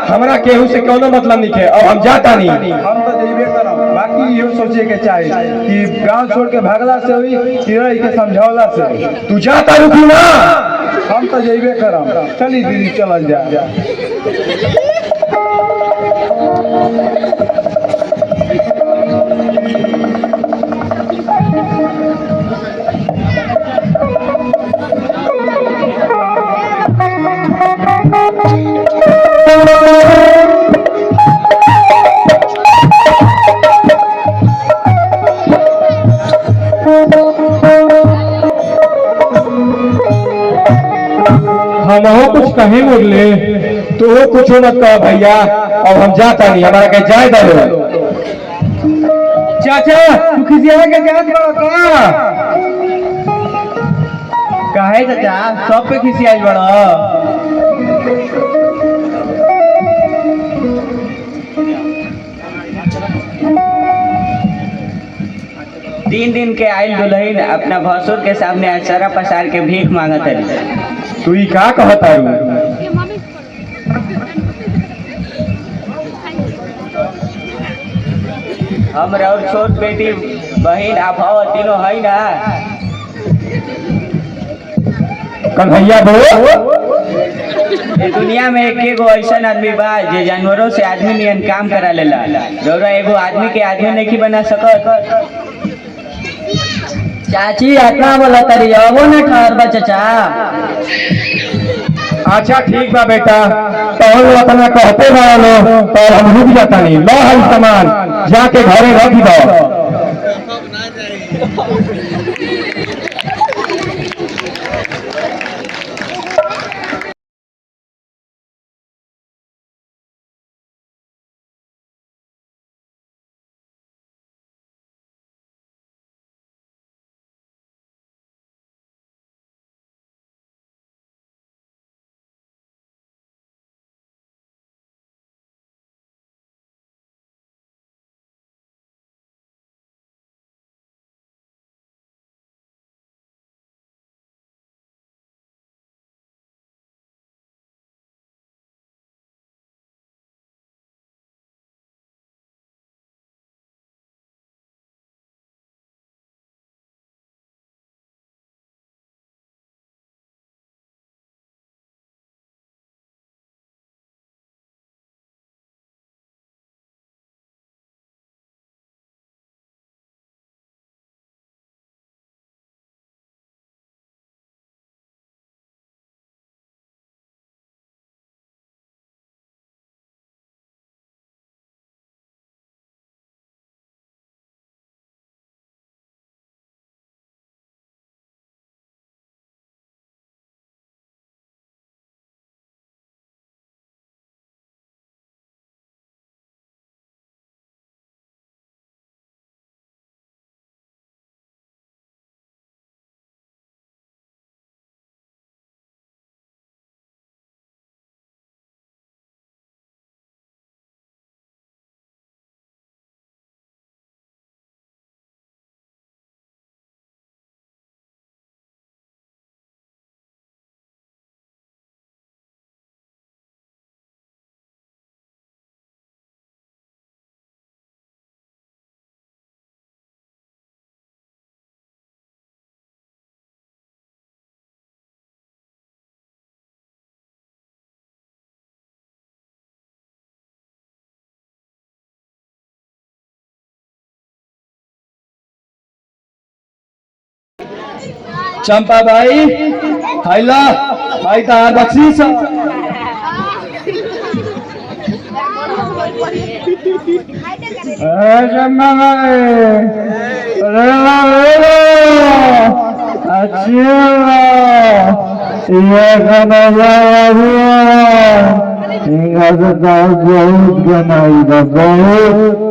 हमरा केहू से कोनो मतलब नहीं है। अब हम जाता नहीं। हम तो जइबे करब, बाकी इहो सोचे के चाही कि गांव छोड़ के भागला से हुई कि रही के समझौला से। तू जाता रुकी ना। हम तो जइबे करब। चली दीदी चलल जा। हम कुछ कहीं मुरली। तू कुछ मत कह भैया, अब हम जाता नहीं। हमारा कहीं जाए दो। चाचा तू खिसिया के जात बड़ा का? काहे चाचा सब पे खिसियाई बड़ा? 3 दिन के आयल दुल्हन अपना भसुर के सामने अचारा पसार के भीख मांगत है। तू ही का कहता रू? हम और छोट बेटी बहन आप तीनों है ना? कन्हैया बो, ये दुनिया में एक गो ऐसा आदमी बा जे जानवरों से आदमी नियन काम करा लेला। रउरा एगो आदमी के आदमी नहीं बना सकत। चाची अतना बोला तरी अब न ठहरबा चाचा। अच्छा ठीक बा बेटा, तो अपना कहते रहो तो हम रुक जाता नहीं। लो हम सामान जाके घरे रख दो। चंपा भाई हैला भाई तार बख्शीश। चंपा भाई बहुत बनाई बहुत।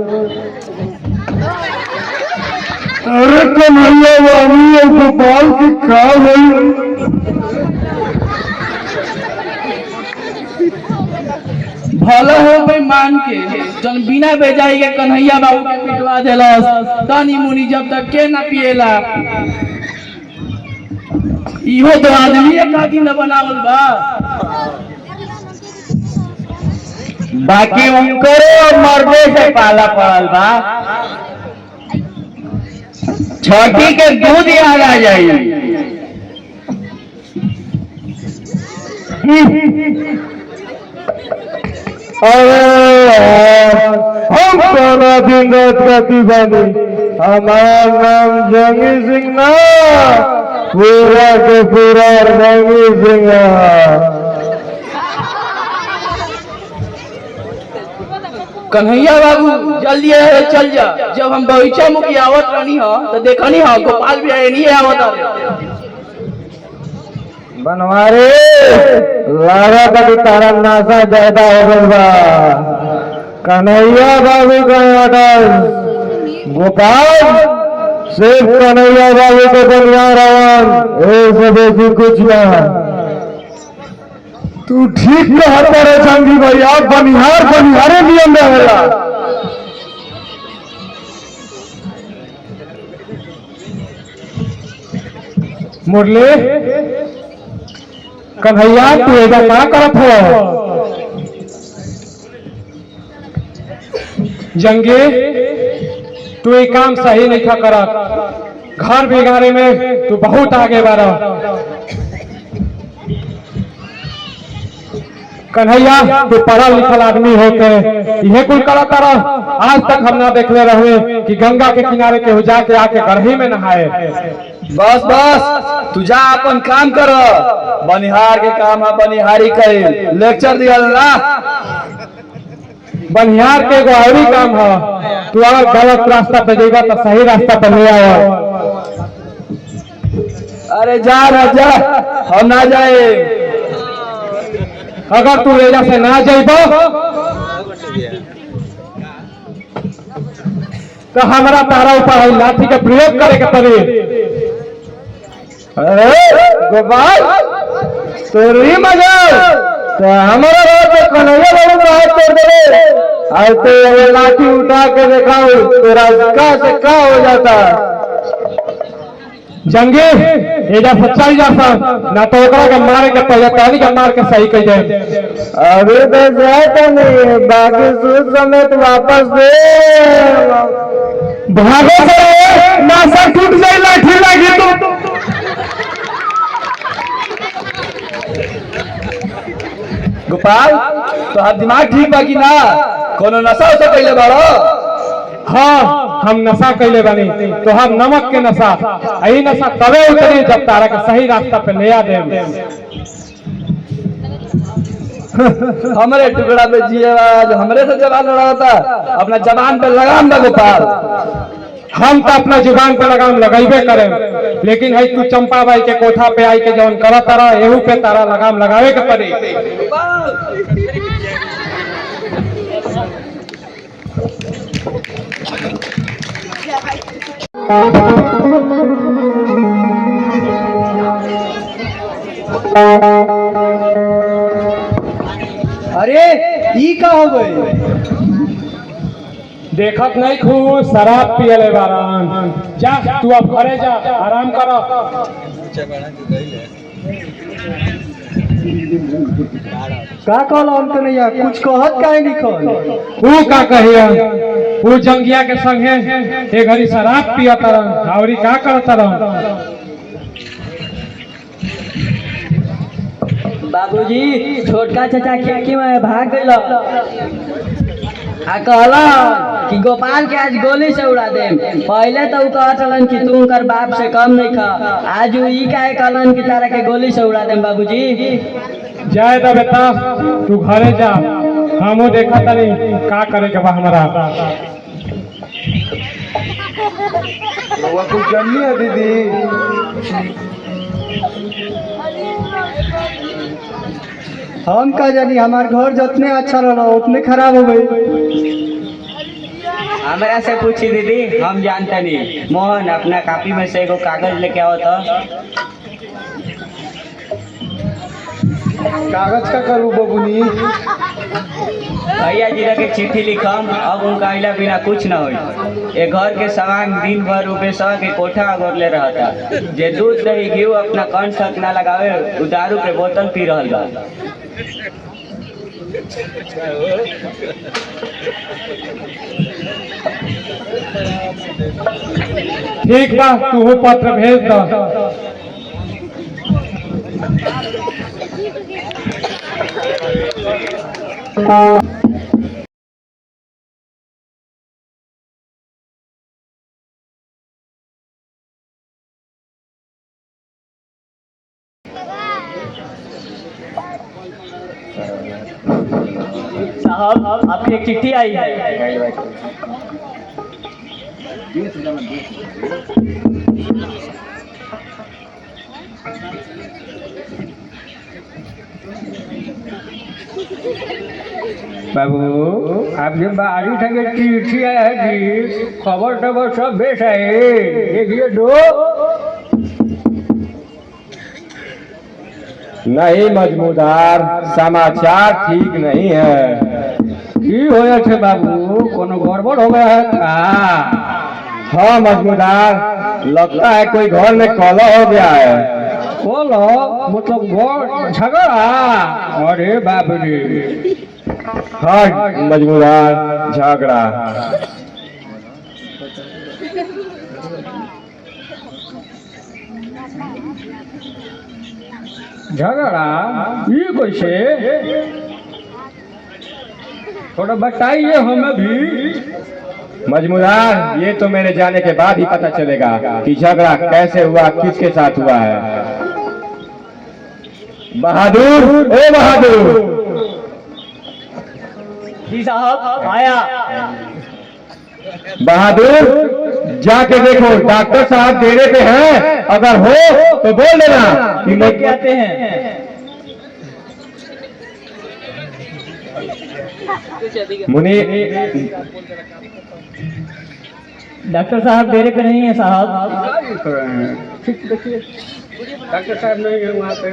अरे कन्हैया बाबू गोपाल की खा गई। भलो हो भाई मान के जन बिना बेजाई के कन्हैया बाबू के पिटवा देलस तनी मुनी जब तक के ना पिएला इहो तो आदमी एक दिन बनावल बा बाकी उनको मर्दे से पाला पड़ल बा छठी के दूध याद आ जाई हम सोना दिन रात करती बानी हमारा नाम जंगी सिंह ना पूरा के पूरा जंगी सिंह कन्हैया बाबू जल्दी चल जा जब हम बगीचा मुखी आवत रहनी हो तो देखनी हो गोपाल भी आए नहीं आवत बनवारे लागा का तारा नासा ज्यादा हो गल बा कन्हैया बाबू का ऑर्डर गोपाल सिर्फ कन्हैया बाबू को बनिया रवन ऐसे बेसी कुछ ना तू ठीक कहता रे संगी भैया बनिहार बनिहारे नियम रहेला मुरली कन्हैया तू एजा क्या करत हो जंगे तू ये काम सही नहीं था करत घर बिगाड़े में तू बहुत आगे बढ़ा कन्हैया तू पढ़ा लिखल आदमी होके यह कुल करत रह आज तक हम ना देखले रहे कि गंगा के किनारे के हो जाके आके गढ़ी में नहाए बस बस तू जा अपन काम कर बनिहार के काम बनिहारी करे लेक्चर दिया ना बनिहार के एगो औरी काम है तू अगर गलत रास्ता पे जाएगा तो सही रास्ता पे ले आओ अरे जा राजा हम ना जाए अगर तू रेजा से ना जाइबो तो हमारा तारा ऊपर लाठी के प्रयोग करे के पड़ी अरे गोपाल तोरी मजा तो हमारा रोड पे कन्हैया बाबू का हाथ तोड़ दे आज तो लाठी उठा के दिखाओ तेरा का से का हो जाता जंगे एजा सच्चाई जाता ना तो ओकरा के मारे के पहले ताली के मार के सही कह जाए अभी तो जाए तो नहीं बाकी सूद समेत वापस दे भागो से नासा टूट जाए लाठी लगी तो गोपाल तो आप दिमाग ठीक बाकी ना कोनो नशा उसा कैले बाड़ो हाँ हम नशा कैले बनी तो हम नमक के नशा यही नशा तबे उतरी जब तारा के सही रास्ता पे ले आ दे हमारे टुकड़ा पे जिए हमरे से जवान लड़ा होता अपना जवान पे लगाम ना गोपाल हम तो अपना जुबान पे लगाम लगाइबे करें लेकिन है तू चंपा बाई के कोठा पे आई के जौन कर तारा एहू पे तारा लगाम लगावे के पड़ी अरे ई का हो गई देखत नहीं खूब शराब पियले बारान जा तू अब घरे जा आराम करो का कहल अंत नहीं है कुछ कहत काहे निकल तू का कहिया तू जंगिया के संगे ए घड़ी शराब पियत रह आवरी का करत रह बाबूजी छोटका चाचा खिड़की में भाग गइल आ कहला कि गोपाल के आज गोली से उड़ा दे पहले तो कहत हलन कि तू कर बाप से कम नहीं खा आज ई काहे कहलन कि तारा के गोली से उड़ा दे बाबूजी जाए दा बेटा तू घरे जा हमो देखा तनी का करे के बा हमरा वो कुछ जाननी है दीदी हम का जानी हमार घर जितने अच्छा रहा उतने खराब हो गई हमरा से पूछी दीदी हम जानते नहीं मोहन अपना कॉपी में से एगो कागज लेके आओ तो कागज का करूँ बबुनी भैया जी लगे चिट्ठी लिखम, अब उनका अइला बिना कुछ ना होई। ए घर के सवांग दिन भर उबेसवा के कोठा अगोरले रहता। जे दूध दही घी अपना कंठ तक ना लगावे उ दारू के बोतल पी रहल बा। ठीक बा, तू पत्र भेज दो। साहब आपकी एक चिट्ठी आई है। बाबू आपके बारी ठगे चिट्ठी आया है जी, खबर टबर सब बेच है। देखिए दो। नहीं मजमूदार, समाचार ठीक नहीं है। की होया थे बाबू, कोनो गड़बड़ हो गया है का? हाँ मजमूदार, लगता है कोई घर में कलह हो गया है। बोलो मतलब घर झगड़ा? अरे बाप रे। हाँ मजमूदार, झगड़ा। झगड़ा ये कैसे? थोड़ा बताइए हमें भी। मजमूदार, ये तो मेरे जाने के बाद ही पता चलेगा कि झगड़ा कैसे हुआ, किसके साथ हुआ है। बहादुर, ओ बहादुर। जी साहब आया। बहादुर, जाके देखो डॉक्टर साहब डेरे पे हैं, अगर हो तो बोल देना कि मैं कहते हैं। मुनि। डॉक्टर साहब डेरे पे नहीं है साहब। डॉक्टर साहब नहीं है वहाँ पे।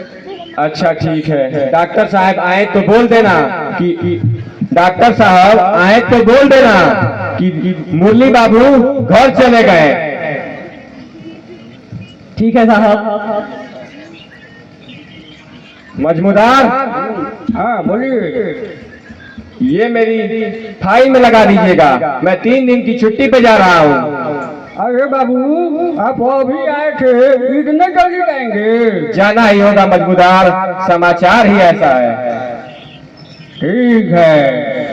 अच्छा ठीक है, डॉक्टर साहब आए तो बोल देना कि डॉक्टर साहब आए तो बोल देना कि मुरली बाबू घर चले गए। ठीक है साहब। मजमूदार, हाँ बोलिए। ये मेरी फाइल में लगा दीजिएगा, मैं 3 दिन की छुट्टी पे जा रहा हूँ। अरे बाबू आप अभी आए थे, इतने जल्दी जाएंगे? जाना ही होगा मजमूदार, समाचार ही ऐसा है। ठीक है।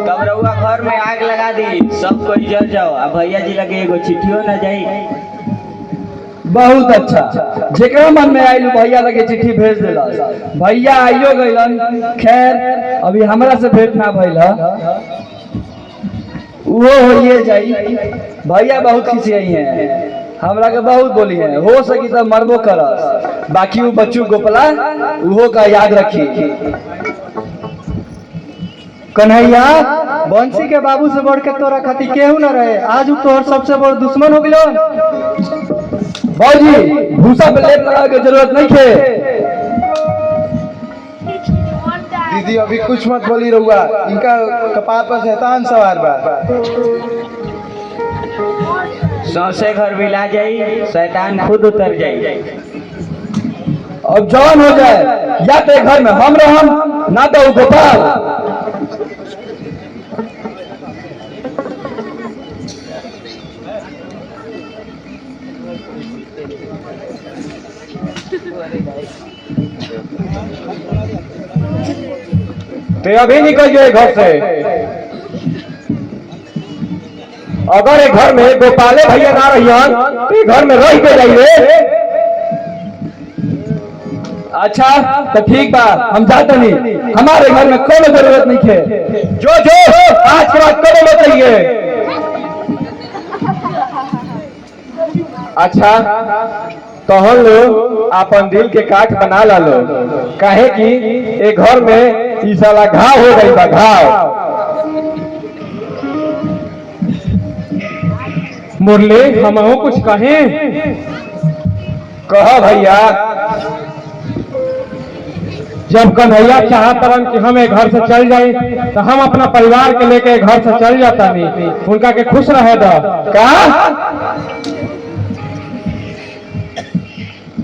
तब रउआ घर में आग लगा दी, सब कोई जल जाओ। अब भैया जी लगे एगो चिट्ठियो न जाई। बहुत अच्छा, जेकरा मन में आइल भैया लगे चिट्ठी भेज देला। भैया आइयो गइलन। खैर अभी हमरा से भेंट ना भइल ह, वो होइए जाई। भैया बहुत खिसियाई हैं, हमरा के बहुत बोली है। हो सकी तो मरबो करस, बाकी वो बच्चू गोपला उहो का याद रखी। कन्हैया, बंसी के बाबू से बढ़ के तोरा खाती केहू न रहे, आज उ तोहर सबसे बड़ दुश्मन हो गिलो। बाबूजी भूसा पे लेप लगा के जरूरत नहीं थे। दीदी अभी कुछ मत बोली रहुआ, इनका कपार पर शैतान सवार बा। सौसे घर मिला जाई, शैतान खुद उतर जाई। अब जवान हो जाए, या तो घर में हम रहम ना तो गोपाल। ते अभी निकल जाए घर से। अगर एक घर में गोपाले भैया ना रहियन तो घर में रह के जाइए। अच्छा तो ठीक बा, हम जाते नहीं, हमारे घर में कोई जरूरत नहीं है। जो जो आज के बाद कब बताइए। अच्छा तहन लो अपन दिल के काट बना ला लो, काहे कि एक घर में ई साला घाव हो गई बा घाव। मुरली हमहू कुछ कहें? कह भैया। जब कन्हैया चाहत रन कि हम घर से चल जाए तो हम अपना परिवार के लेके घर से चल जाता नहीं, उनका के खुश रहे दो का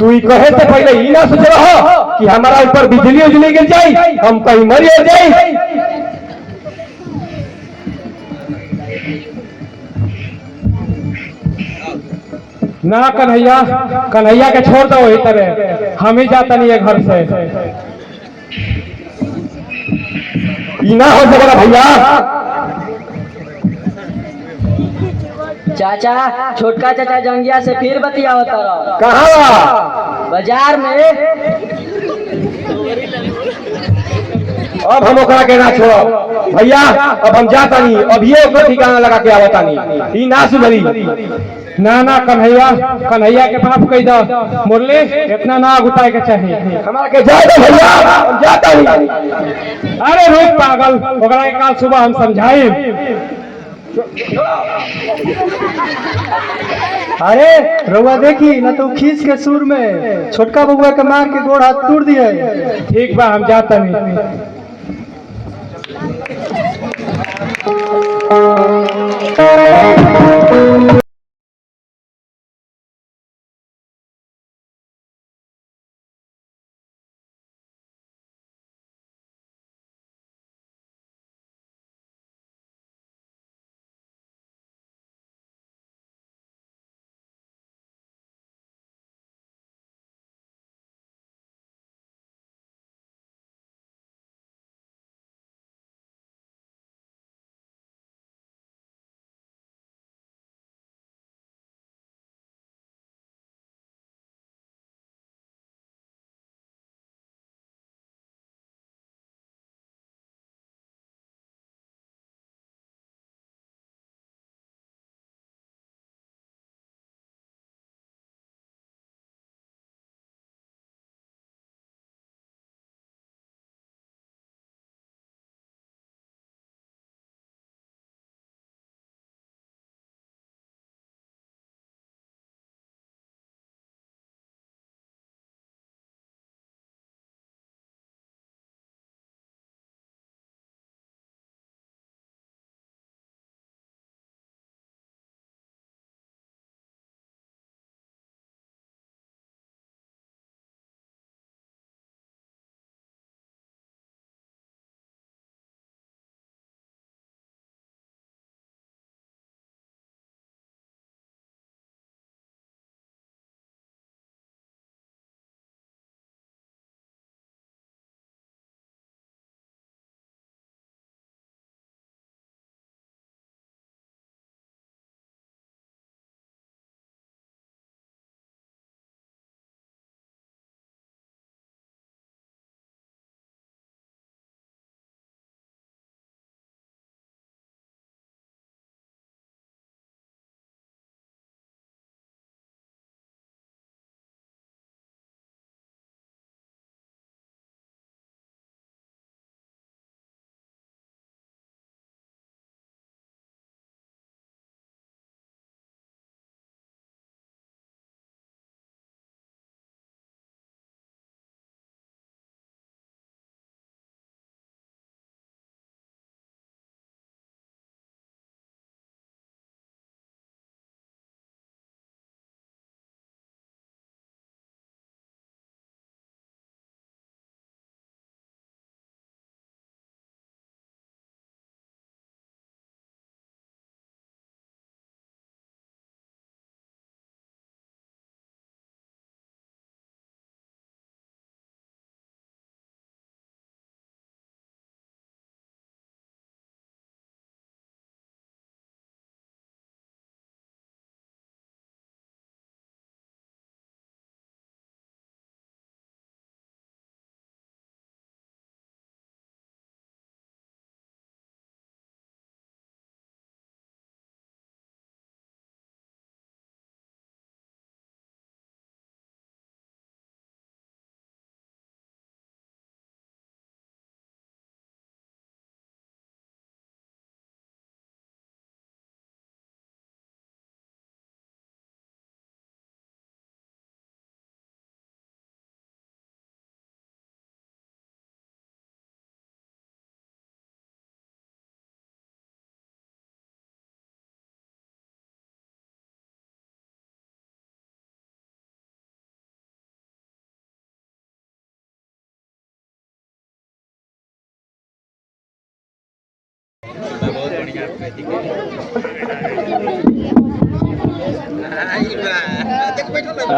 तू ई कहे से पहले ई ना सोच रहा कि हमारा ऊपर बिजली उजली गिर जाई, हम कहीं मरी हो जाई। ना कन्हैया, कन्हैया के छोड़ दो वही तरह, हम ही जाता नहीं है घर से। ई ना हो सकेला भैया। चाचा, छोटका चाचा जंगिया से फिर बतियावत रहो। कहाँ बा? बाजार में। अब हम ओकरा के ना छोड़ो भैया, अब हम जाता नहीं, अब ये ओकर ठिकाना लगा के आवता नहीं, ई ना सुधरी। ना ना कन्हैया, कन्हैया के माफ कह दो। मुरली इतना ना गुताए के चाहिए। हमारा के जाए दो भैया, हम जाता नहीं। अरे रोक पागल, ओकरा के काल सुबह हम समझाई। अरे रउआ देखी ना तो खींच के सुर में छोटका बबुआ के मार के गोड़ हाथ तोड़ दिए। ठीक बा हम जाता नहीं।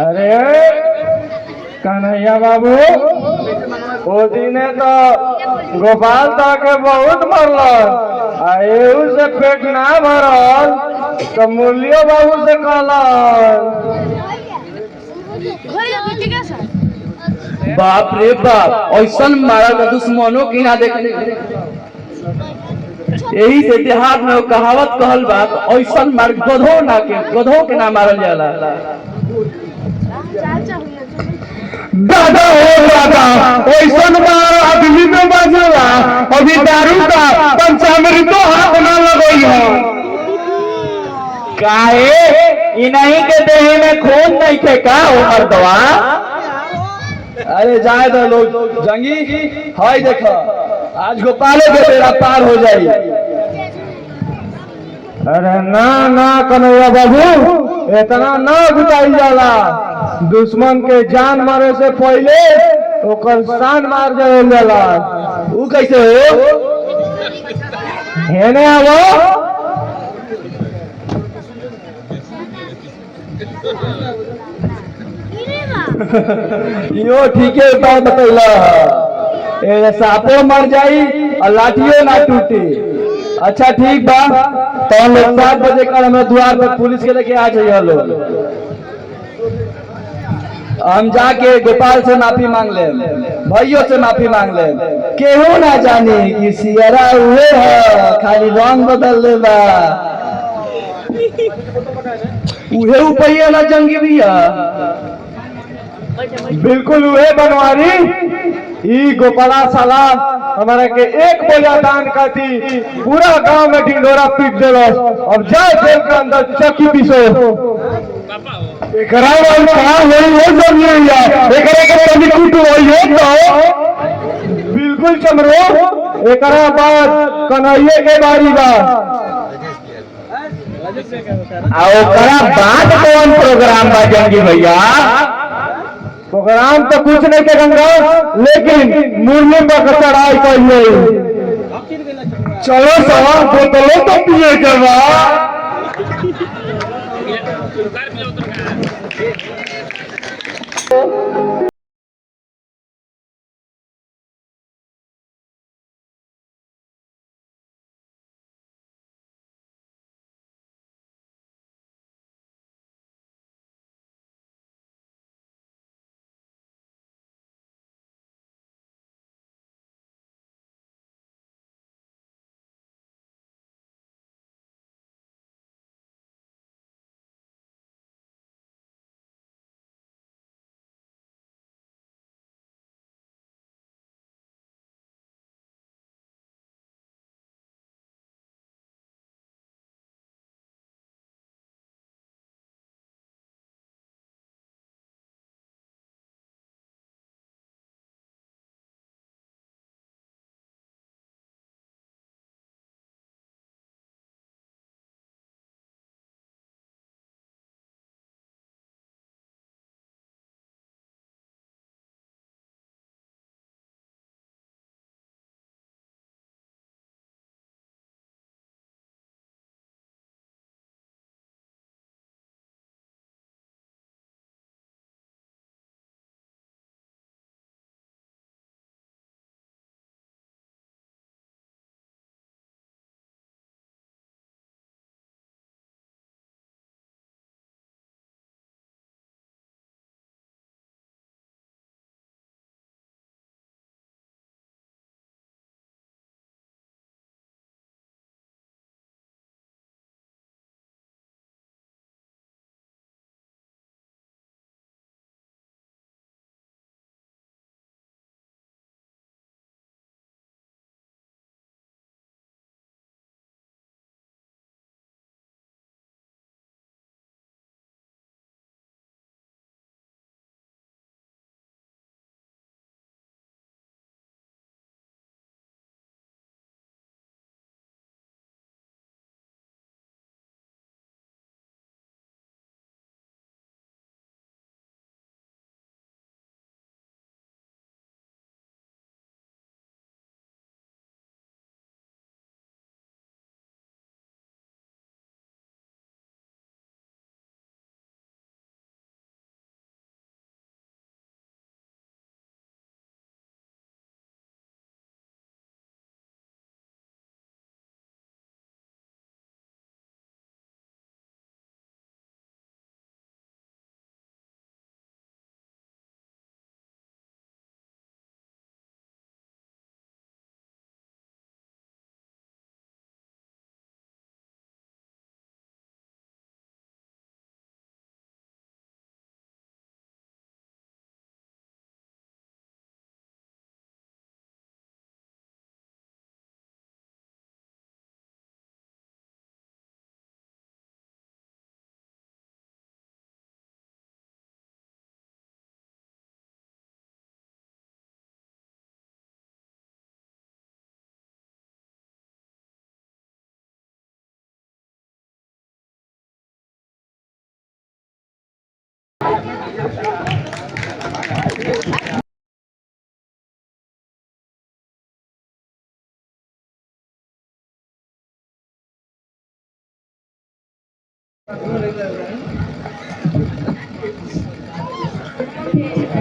अरे कन्हैया बाबू ओ दिने तो गोपाल दा के बहुत मरल आ एहू से पेट ना भरल तो मुरलियो बाबू से कहल। बाप रे बाप, ऐसा मारा तो दुश्मनों की ना देखने। यही से देहात में वो कहावत कहल बा, ऐसा मार गधों के ना मारल जाला। दादा हो दादा ऐसा मार आदमी में बजला अभी दारू का पंचामृतो हाथ ना लगई हो। काहे इन्हीं के देह में खून नहीं थे का उमर दवा। अरे जाए दो लोग जंगी, हाय देखो आज गोपाले के बेड़ा पार हो जाई। अरे ना ना कन्हैया बाबू इतना ना गुटाई जाला, दुश्मन के जान मारे से पहले ओकर शान मार जाए जाला। वो कैसे हो? हेने आवो। यो ठीके बात बतैला, ए सांपो मर जाई और लाठियो ना टूटी। अच्छा ठीक बा, तो हम लोग 7 बजे कल हमें द्वार पर पुलिस के लेके आ जाइए लोग। हम जाके गोपाल से माफी मांग ले, भाइयों से माफी मांग ले। केहू ना जानी कि सियरा हुए है, खाली रंग बदल ले बा। उहे उपैया ना जंगी भैया। बिल्कुल हुए बनवारी। ई गोपाला साला हमारे के एक बोला दान करती पूरा गांव में ढिंडोरा पीट देलो। अब जाए जेल के अंदर चक्की पीसो। एकरा वाल का होई हो जमिया, एकरा के तभी कूट होई हो तो बिल्कुल चमरो। एकरा बाद कन्हैया के बारी बा। आओ करा बात कौन प्रोग्राम बा जंगी भैया। प्रोग्राम तो कुछ नहीं करेंगे, लेकिन मुरली पर चढ़ाई करिए। चलो सवा बोतलों तो पिए के बाद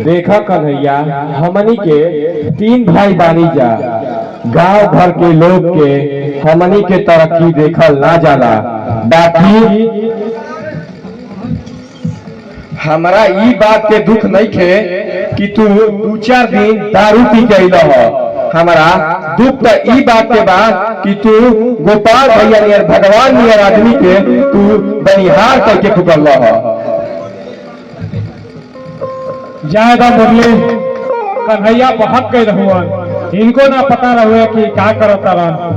देखा कन्हैया, हमनी के 3 भाई बानी जा। गांव भर के लोग के हमनी के तरक्की देखल ना जाला, बाकी हमरा ई बात के दुख नहीं खे कि तू 2-4 दिन दारू पी के अइल ह। हमारा दुख तो ई बात के बा कि तू गोपाल भैया नियर भगवान नियर आदमी के तू बनिहार करके फुकल ह। ज्यादा मुरली कन्हैया बहुत गए रहुआ, इनको ना पता रहुए कि क्या करता रहा।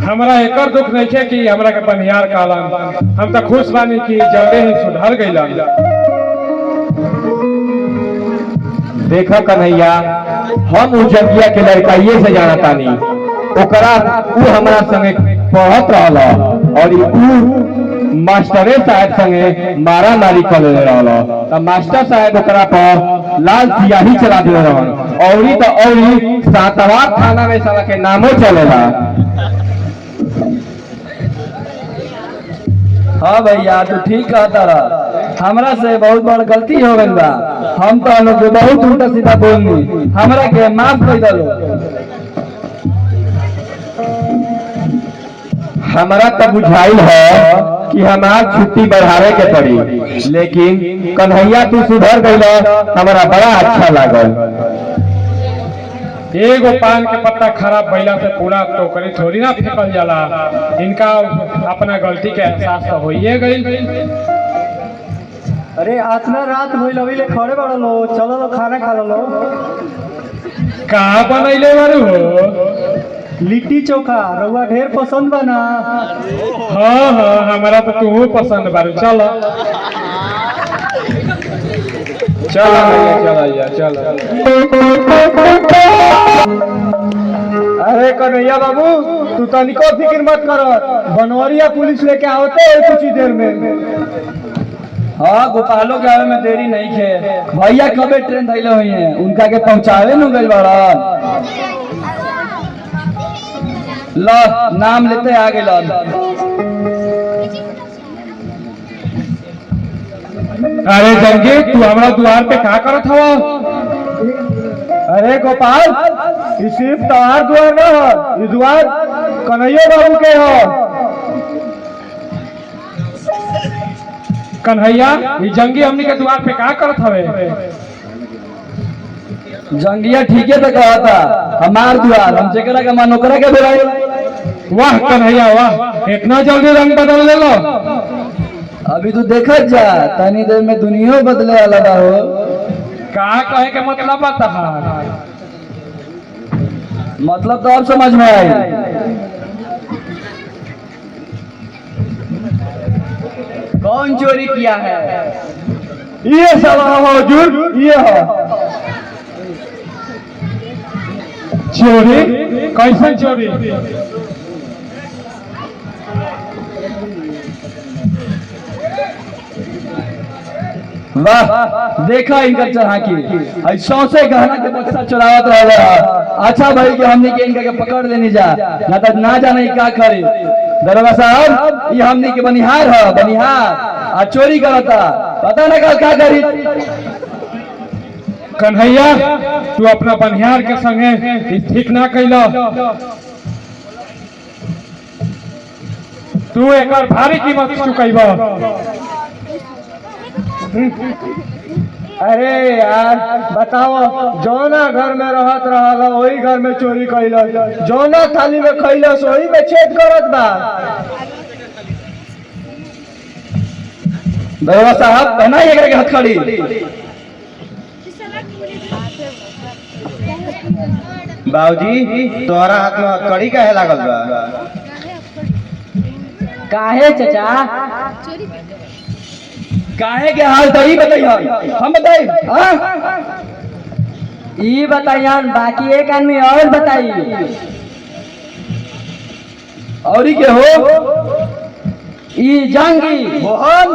हमरा एकर दुख नहीं है कि हमरा के बनिहार कालन, हम तो खुश बानी कि जल्दी ही सुधर गईला। देखा कन्हैया, हम उ जंगिया के लड़काइये से जाना तानी, ओकरा उ हमरा संगे पढ़त रहल और उ मास्टरे साहब संगे मारा मारी कर ले रहल। त मास्टर साहब ओकरा पर लाल सियाही चला दे रहल, औरी तो औरी सातवार थाना में साला के नामो चलेला। हाँ भैया, तू ठीक कहता रहा। हमरा से बहुत बड़ गलती हो गई बा। हम तो लोग बहुत उल्टा सीधा बोलनी, हमरा के माफ कर दो। हमारा तो बुझाइल है कि हमार छुट्टी बढ़ावे के पड़ी, लेकिन कन्हैया तू सुधर गइल, हमारा बड़ा अच्छा लागल। एगो पान के पत्ता खराब भइला से पूरा टोकरी थोड़ी ना फेंकल जाला। इनका अपना गलती के एहसास तो होइए गई। अरे आतना रात भइल अभी ले खड़े बड़ लो, चलो लो खाना खा लो। कहाँ बनैले बारू हो? लिट्टी चोखा रउआ ढेर पसंद बना। हाँ हाँ, हमारा तो तू पसंद बारू। चलो चल भैया, चल। अरे कन्हैया बाबू, तू तनिको फिक्र मत कर, बनवरिया पुलिस लेके आवते है कुछ ही देर में। हाँ, गोपालो के आवे में देरी नहीं खे। भैया कबे ट्रेन धैले हुई है, उनका के पहुँचावे न गइल बड़ा। लो नाम लेते आ गइल। अरे जंगी, तू हमारा द्वार पे क्या करत हवा? अरे गोपाल, ये सिर्फ तोहार द्वार न हो, ये द्वार कन्हैया बाबू के हो। कन्हैया, ये जंगी हमनी के द्वार पे क्या करत हवे? जंगिया ठीके तो कहा था, हमार द्वार, हम जेकरा के मन ओकरा के बुलाए। वाह कन्हैया वाह, इतना जल्दी रंग बदल ले लो। अभी तू देखत जा, तनी देर में दुनिया बदले वाला बा हो। का कहे के मतलब बता तहार? मतलब तो अब समझ में आई। कौन चोरी किया है? ये सब हुजूर, ये हो। चोरी? कैसन चोरी? वाह, देखा इनका चढ़ाकी, ऐसो से गहना के बक्सा चुरावत रहला। अच्छा भाई कि हमनी के इनका के पकड़ लेनी जा, ना तो ना जाने का करे। दरोगा साहब, ये हमनी के बनिहार है, बनिहार आ चोरी करता, पता ना कल क्या करी। कन्हैया, तू अपना बनिहार के संगे ठीक ना कैला। तू एक भारी कीमत चुकैबा। अरे यार बताओ, जौना घर में रहत रहल वही घर में चोरी कैल, जौना थाली में खैलस वही में छेद करत बा। दरोगा साहब, पहना ये करके हथकड़ी। बाबूजी, तोहरा हाथ में हथकड़ी काहे लागल बा? काहे चचा? काहे के हाल तो ही बताइए, हम बताई। ये बताइए, बाकी एक आदमी और बताइए। और के हो? ई जंगी मोहन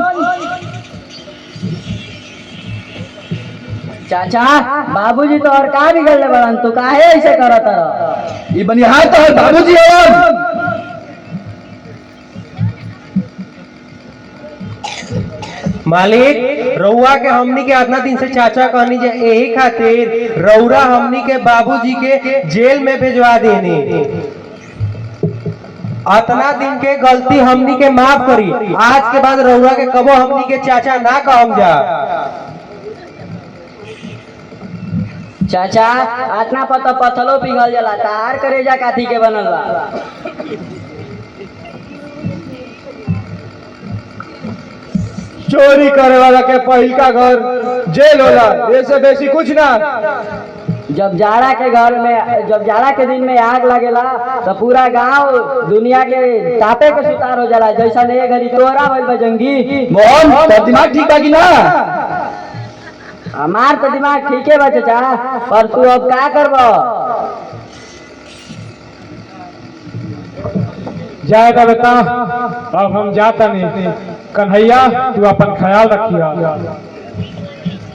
चाचा बाबूजी तो और का बिगड़ले बड़न तू काहे ऐसे करत रह? ये बनिहार तो है बाबूजी और मालिक रउआ के हमनी के आतना दिन से चाचा कहनी जे यही खातिर रउरा हमनी के बाबूजी के जेल में भेजवा देनी। अतना दिन के गलती हमनी के माफ करी, आज के बाद रउरा के कबो हमनी के चाचा ना कहम जा। चाचा आतना पता पथलो पिघल जाला तार करेजा काथी के बनल बा। चोरी करे वाला के पहिल का घर जेल होला, ऐसे बेसी कुछ ना। जब जाड़ा के दिन में आग लगेला तो पूरा गांव दुनिया के तापे के शिकार हो जाला। जैसा नहीं घड़ी तोरा भइल बा जंगी। मोहन तो दिमाग ठीक है कि ना? हमार तो दिमाग ठीक है बा चाचा, पर तू अब का करबो? जाएगा बेटा, अब हम जाता नहीं। कन्हैया तू अपन ख्याल रखिया।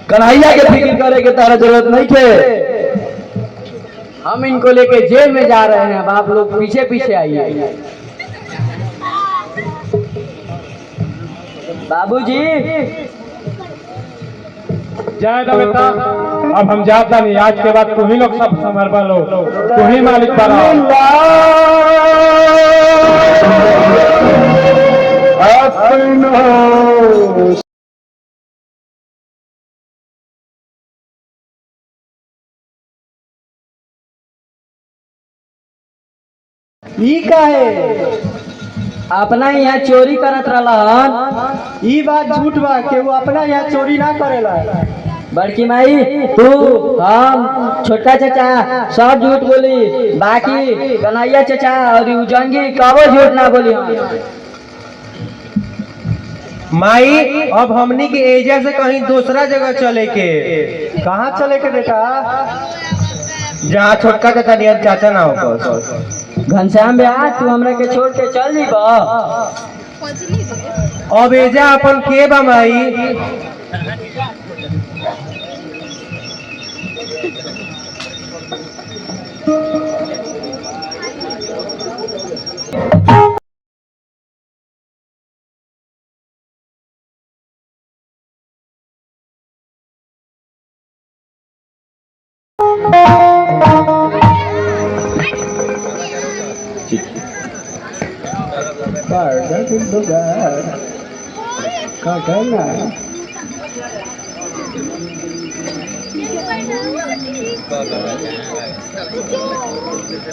कन्हैया के फिक्र करे के तारा जरूरत नहीं थे। हम इनको लेके जेल में जा रहे हैं, आप लोग पीछे पीछे आइए। बाबूजी जाएगा बेटा, अब हम जाता नहीं। आज के बाद तू ही लोग सब संभल लो, तू ही मालिक बना। ई का है? अपना यहाँ चोरी करत रहलन। ई बात झूठ बा के वो अपना यहाँ चोरी ना करेला। बड़की माई तू हम छोटा चाचा सब झूठ बोली, बाकी कन्हैया चाचा और उजंगी कबो झूठ ना बोली। माई अब हमनी के एजा से कहीं दूसरा जगह चले के। कहाँ चले के बेटा? जहाँ छोटका चाचा नियन चाचा ना हो। घनश्याम भैया तू हमरा के छोड़ के चल जीबा। अब एजा अपन के बा माई?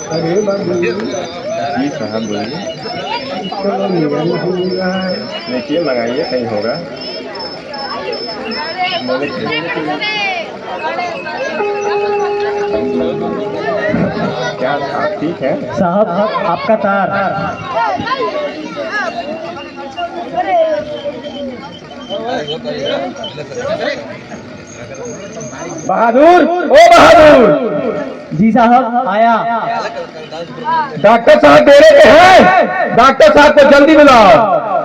अरे बाबू जी साहब बोलिए। देखिए मंगाइए, कहीं होगा। क्या था? ठीक है साहब आपका तार। बहादुर, ओ बहादुर। जी साहब आया। डॉक्टर साहब डेरे पे हैं, डॉक्टर साहब को जल्दी बुलाओ।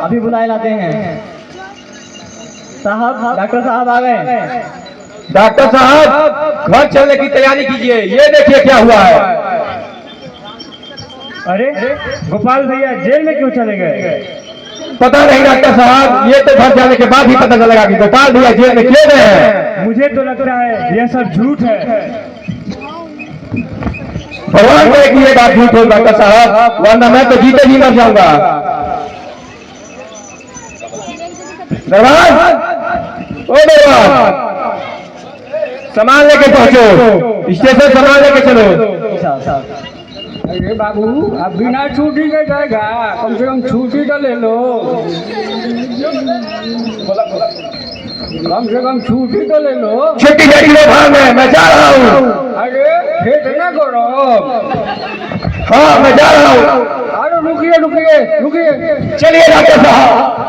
अभी बुलाए लाते हैं। साहब डॉक्टर साहब आ गए। डॉक्टर साहब घर चलने की तैयारी कीजिए। ये देखिए क्या हुआ है। अरे गोपाल भैया जेल में क्यों चले गए? पता नहीं डॉक्टर साहब, ये तो घर जाने के बाद ही पता चलेगा कि गोपाल भैया जेल में क्यों गए हैं। मुझे तो लगता है यह सब झूठ है। भगवान करे कि ये बात झूठ हो डॉक्टर साहब, वरना मैं तो जीते जी मर जाऊंगा। दरबार, ओ दरबार, सामान लेके पहुंचो, स्टेशन सामान लेके चलो। अरे बाबू अब बिना छुट्टी के जाएगा, कम से कम छुट्टी तो ले लो। कम से कम छुट्टी तो ले लो। छुट्टी दे दी भाग में, मैं जा रहा हूँ। अरे भेंट ना करो। हाँ मैं जा रहा हूँ। अरे रुकिए रुकिए रुकिए। चलिए डॉक्टर साहब।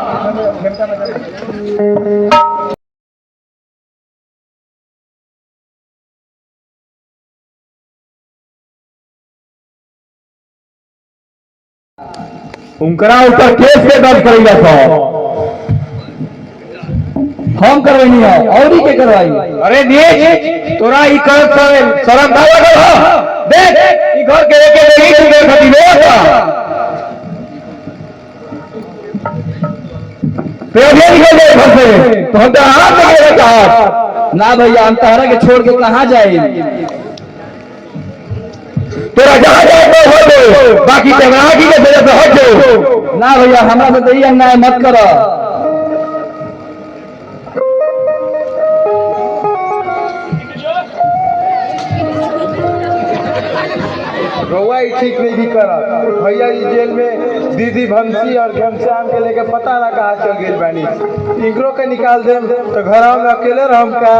उनकरा ऊपर केस पे दर्ज करेगा। हम करवाई है और ही के करवाई। अरे नीच तोरा ई कर शर्म ना लगल हो? देख ई घर के लेके नहीं तू देख खती रे पे अभी निकल गए घर से तो हम तो हाथ लगे कहा ना भैया हम तारा के छोड़ के कहाँ जाए। तोरा जहाँ जाए तो हो दो बाकी कैमरा की के वजह से हट जाओ। ना भैया हमरा से तो ये अन्याय मत करो। रउआ ही ठीक नहीं भी करा भैया जी जेल में दीदी भंसी और घनश्याम के लेके पता ना कहाँ चल गई बानी। इकरो के निकाल दे तो घर में अकेले रहम का।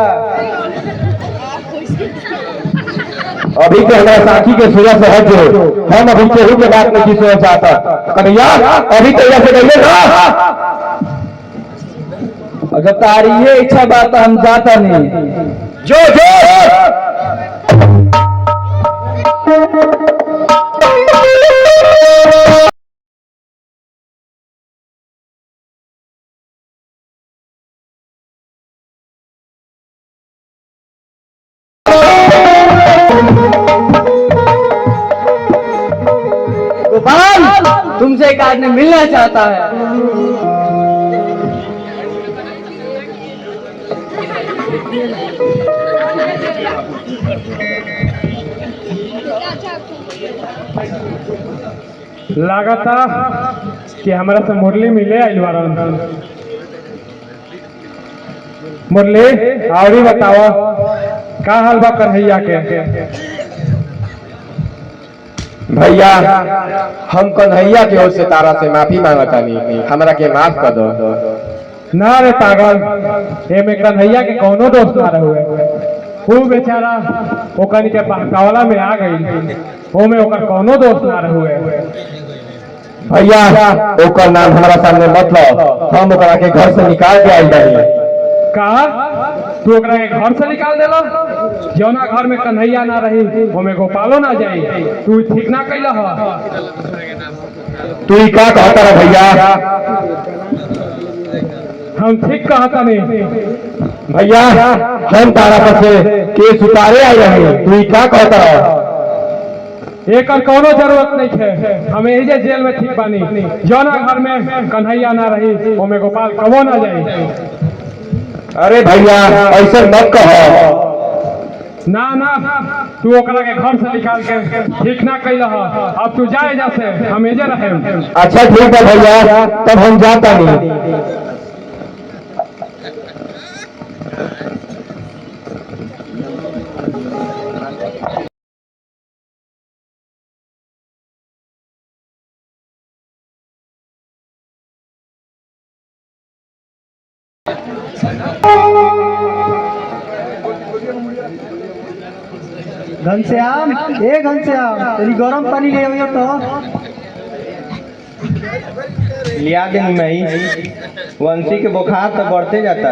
अभी के हमारे साथी के सुरक्षा से हट जाओ। हम अभी केहू के बात नहीं सुनना चाहता। कन्हैया अभी तो ऐसे कहिए ना। अगर तारी ये इच्छा बात हम जाता नहीं। जो जो गोपाल तुमसे एक आदमी मिलना चाहता है। लागता कि हमारा से मुरली मिले आइल बारन। मुरली और बताओ का हाल बा कन्हैया के? भैया हम कन्हैया की ओर से तारा से माफी मांगता नहीं, हमरा के माफ कर दो। ना रे पागल एमे कन्हैया के कौनो दोस्त ना रहुए। वो बेचारा ओकनी के बहकावला में आ गई। ओमे ओकर कौनो दोस्त ना रहुए। भैया ओकर नाम हमारा सामने मत लो। हम ओकरा के घर से निकाल के आइल बानी। का तू ओकरा के घर से निकाल देला? जौना घर में कन्हैया ना रही ओमे गोपालो ना जाई। तू ठीक ना कैला ह। तू ही का कहता रहा भैया? हम ठीक कहता नहीं। भैया हम तारा पर से केस उतारे आए रहे। तू ही का कहता रहा? एकर कोनो जरूरत नहीं है। हम यही जेल में ठीक बानी। जौना घर में कन्हैया ना रही ओमे गोपाल कबो ना जाई। अरे भैया ऐसा मत कहो। ना ना तू ओकरा के घर से निकाल के ठीक ना कैला ह। अब तू जाए जा से हम एजे रहे। अच्छा ठीक है भैया तब हम जाता नहीं। घनश्याम घनश्याम तेरी गरम पानी ले आइयो तो। लिया दिन नहीं वंशी के बुखार तो बढ़ते जाता।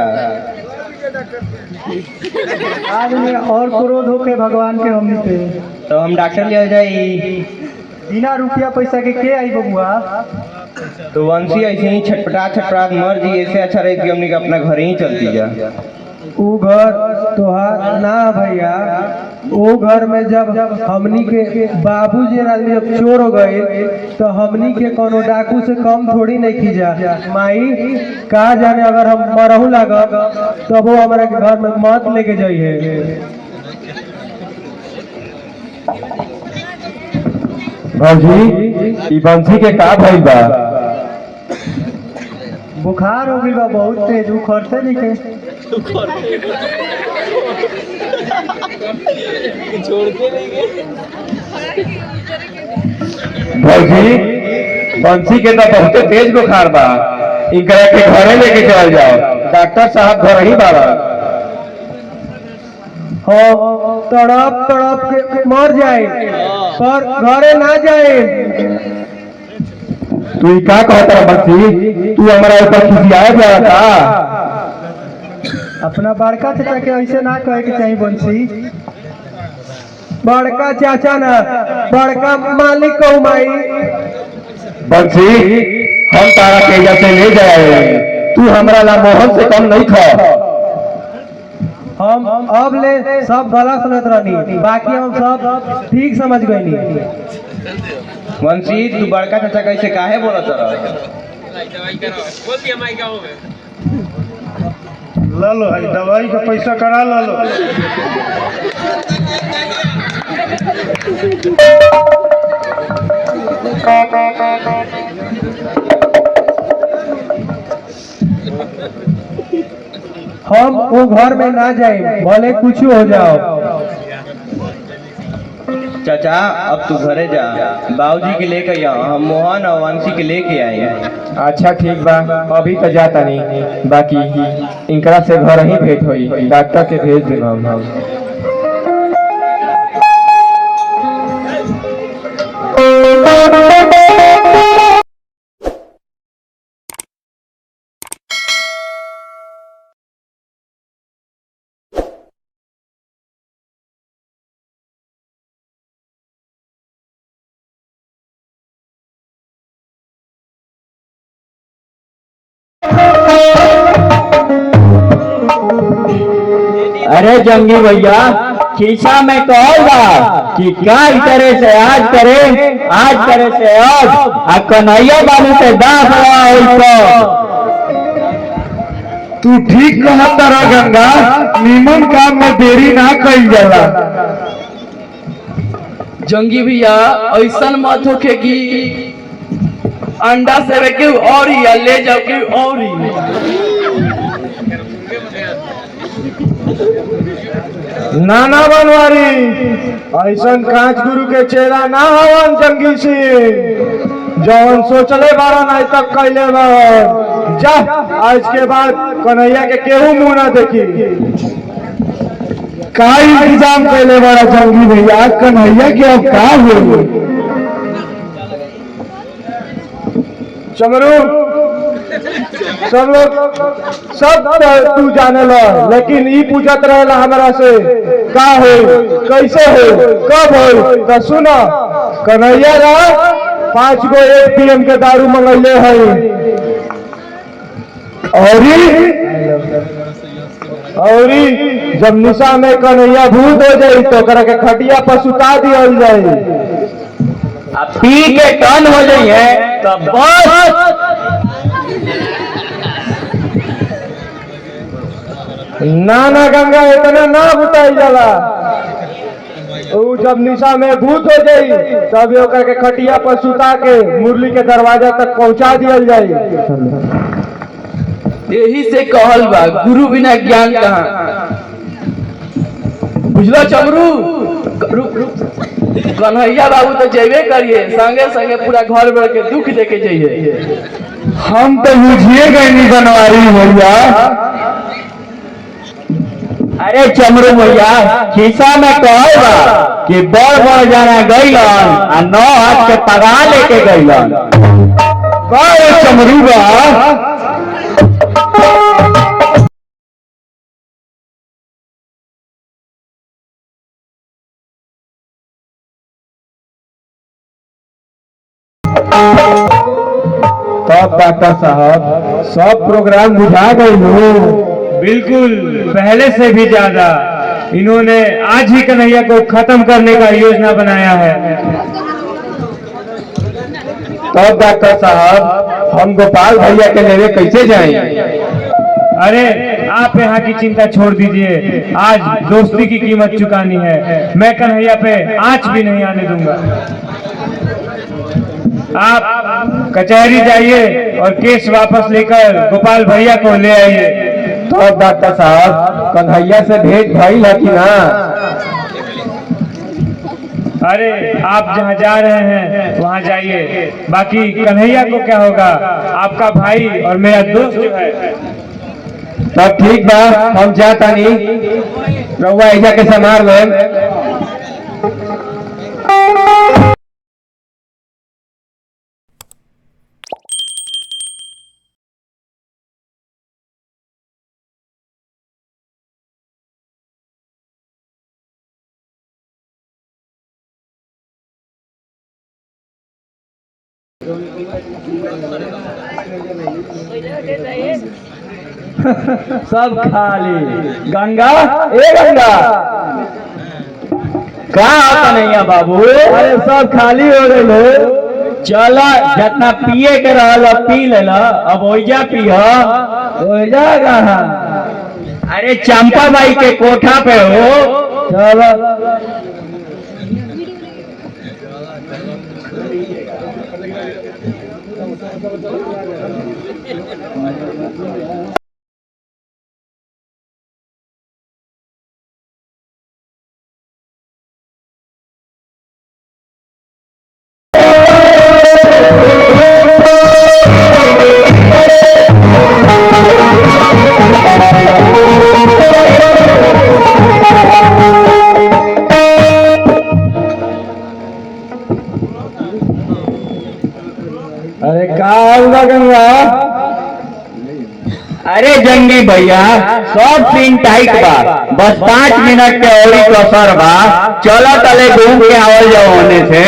आज में और क्रोध होके भगवान के हमनी पे तो हम डॉक्टर ले जाई। बिना रुपया पैसा के आई बबुआ। तो वंशी ऐसे ही छटपटा मर जी। ऐसे अच्छा रही कि हमने के अपना घर ही चलती जा। वो घर तोहार ना भैया। वो घर में जब हमनी के बाबूजी आदमी जब चोर हो गए तो हमनी के कोनो डाकू से कम थोड़ी नहीं की जा। माई कहा जाने अगर हम मरहू लागब तो वो हमारे घर में मत लेके जाइए। भौजी ई बंसी के का भइल बा? बुखार हो गई बा बहुत तेज। वो खरते नहीं के भौजी बंसी के तो बहुत तेज बुखार बा। इनकरा के घरे लेके चल जाओ। डॉक्टर साहब घर ही बारा। तड़प तड़प के मर जाए पर घरे ना जाए। तू क्या कहता है बंसी? तू हमारा ऊपर खिसियाए जा रहा था। अपना बड़का चाचा के ऐसे ना कहे के चाहिए बंसी। बड़का चाचा ना बड़का मालिक कहू माई। बंसी हम तारा के से ले जाए तू हमरा ला मोहन से कम नहीं खा। हम अब ले सब भला समझ रहनी, बाकी हम सब ठीक समझ गईनी। वंशी तू बड़का चाचा कैसे काहे बोलत रह? ला लो है दवाई का पैसा करा ला लो। हम वो घर में ना जाए, भले कुछ हो जाओ। चाचा अब तू घरे जा, बाबूजी के लेके आ, हम मोहन और वंशी के लेके आए। अच्छा ठीक बा, अभी तो जाता नहीं, बाकी इनकरा से घर ही भेंट होई, डॉक्टर के भेज देब हम। अरे जंगी भैया, खीसा में कहूँगा कि क्या तरह से आज करे से आज कन्हैया बाबू से 10 तू ठीक कहता रह गंगा, नीमन काम में देरी ना कई जाला। जंगी भैया ऐसा मत होके कि अंडा से के और ही या ले जाओ के और ही। नाना बनवारी, ऐसा कांच गुरु के चेहरा ना हवन जंगी सिंह, जवन सोचले बारा नहीं तक कैले बार। जा आज के बाद कन्हैया के केहू मुंह ना देखी। का इंतजाम कैले बारा जंगी भैया, कन्हैया के अब का हो? चमरू सब लोग सब तू जाने ला, लेकिन ई पूछत रहेला हमरा से का हो, कैसे हो, कब हो? तो सुना, कन्हैया रा 5 गो ATM के दारू मंगैले है, औरी जब निशा में कन्हैया भूत हो जाई तो ओकरा के खटिया पर सुता दियल जाई। अब पी के टन हो जाई है तो बस। ना गंगा इतना ना बुताई जाला, ऊ जब निशा में भूत हो जाई तब ओकर के खटिया पर सुता के मुरली के दरवाजा तक पहुंचा दियल जाई। यही से कहल बा गुरु बिना ज्ञान कहाँ। बुझलो चमरू? कन्हैया बाबू तो जेबे करिए, संगे संगे पूरा घर भर के दुख देके जाइए। हम तो बुझिए गए नहीं बनवारी भैया। अरे चमरू भैया, खीसा में कहूँगा कि बड़ जाना गईलन आ 9 हाथ के पगा लेके गईलन। चमरू बा तब डॉक्टर साहब सब प्रोग्राम बुझा गई हूँ। बिल्कुल, पहले से भी ज्यादा। इन्होंने आज ही कन्हैया को खत्म करने का योजना बनाया है। तब डॉक्टर साहब हम गोपाल भैया के लेवे कैसे जाएं? अरे आप यहाँ की चिंता छोड़ दीजिए, आज दोस्ती की कीमत चुकानी है। मैं कन्हैया पे आंच भी नहीं आने दूंगा। आप कचहरी जाइए और केस वापस लेकर गोपाल भैया को ले आइए। तो डॉक्टर साहब कन्हैया से भेंट भइल है कि ना? अरे आप जहाँ जा रहे हैं वहाँ जाइए, बाकी कन्हैया को क्या होगा, आपका भाई और मेरा दोस्त जो है। तब ठीक बा, हम जाता नहीं, रउआ एजा के संभाल लें। सब खाली। गंगा, ए गंगा, कहाँ आता नहीं है बाबू? अरे सब खाली हो गए। चला जितना पिए के रहल पी लेला, अब ओइजा पिह। ओइजा कहाँ? अरे चंपा बाई के कोठा पे हो। चलो। अरे कहाँ होगा गंगा? अरे जंगी भैया सब सीन टाइट बा, बस 5 मिनट के औरी कसर बा। चलो तले घूम के आवल जाओ होने से।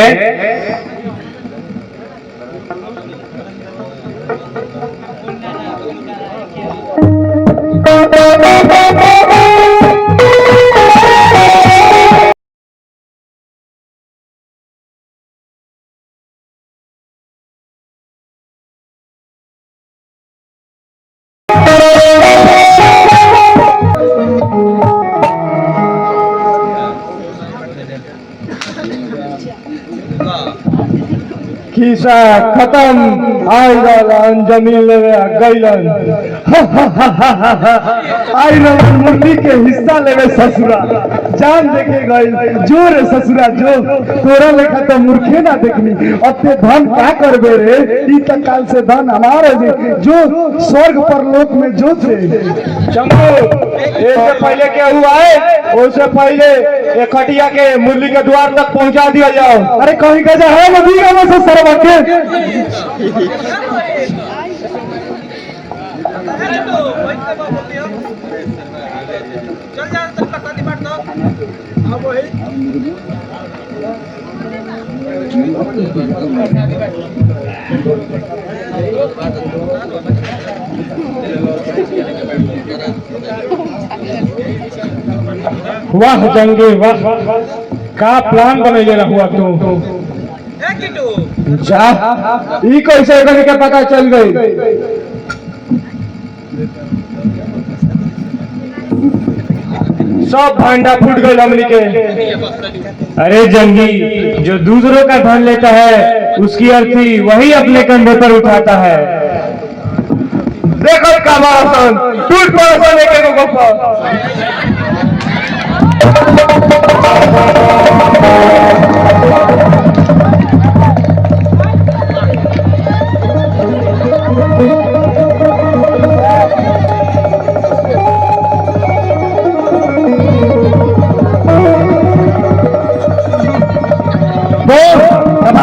खीसा खत्म। आई रहलन जमीन लेवे गईलन। आई रहलन मुरली के हिस्सा लेवे ससुरा। जान देके गई जो रे ससुरा जो। तोरा लेखा तो मूर्खे ना देखनी। अब ते धन क्या करबे रे? ई तक काल से धन हमारे जो स्वर्ग पर लोक में जो थे। चंपू, इससे पहले क्या हुआ है? उससे पहले ये खटिया के मुरली के द्वार तक पहुंचा दिया जाओ। अरे कहीं का है नदी का में से सरवा के। वाह जंगी वाह, का प्लान बनैले रहुआ तू। जा ई कैसे के पता चल गई? सब भांडा फूट गए हमनी के। अरे जंगी, जो दूसरों का धन लेता है उसकी अर्थी वही अपने कंधे पर उठाता है। देखो का मासन टूट पड़ा लेके को गप्पा।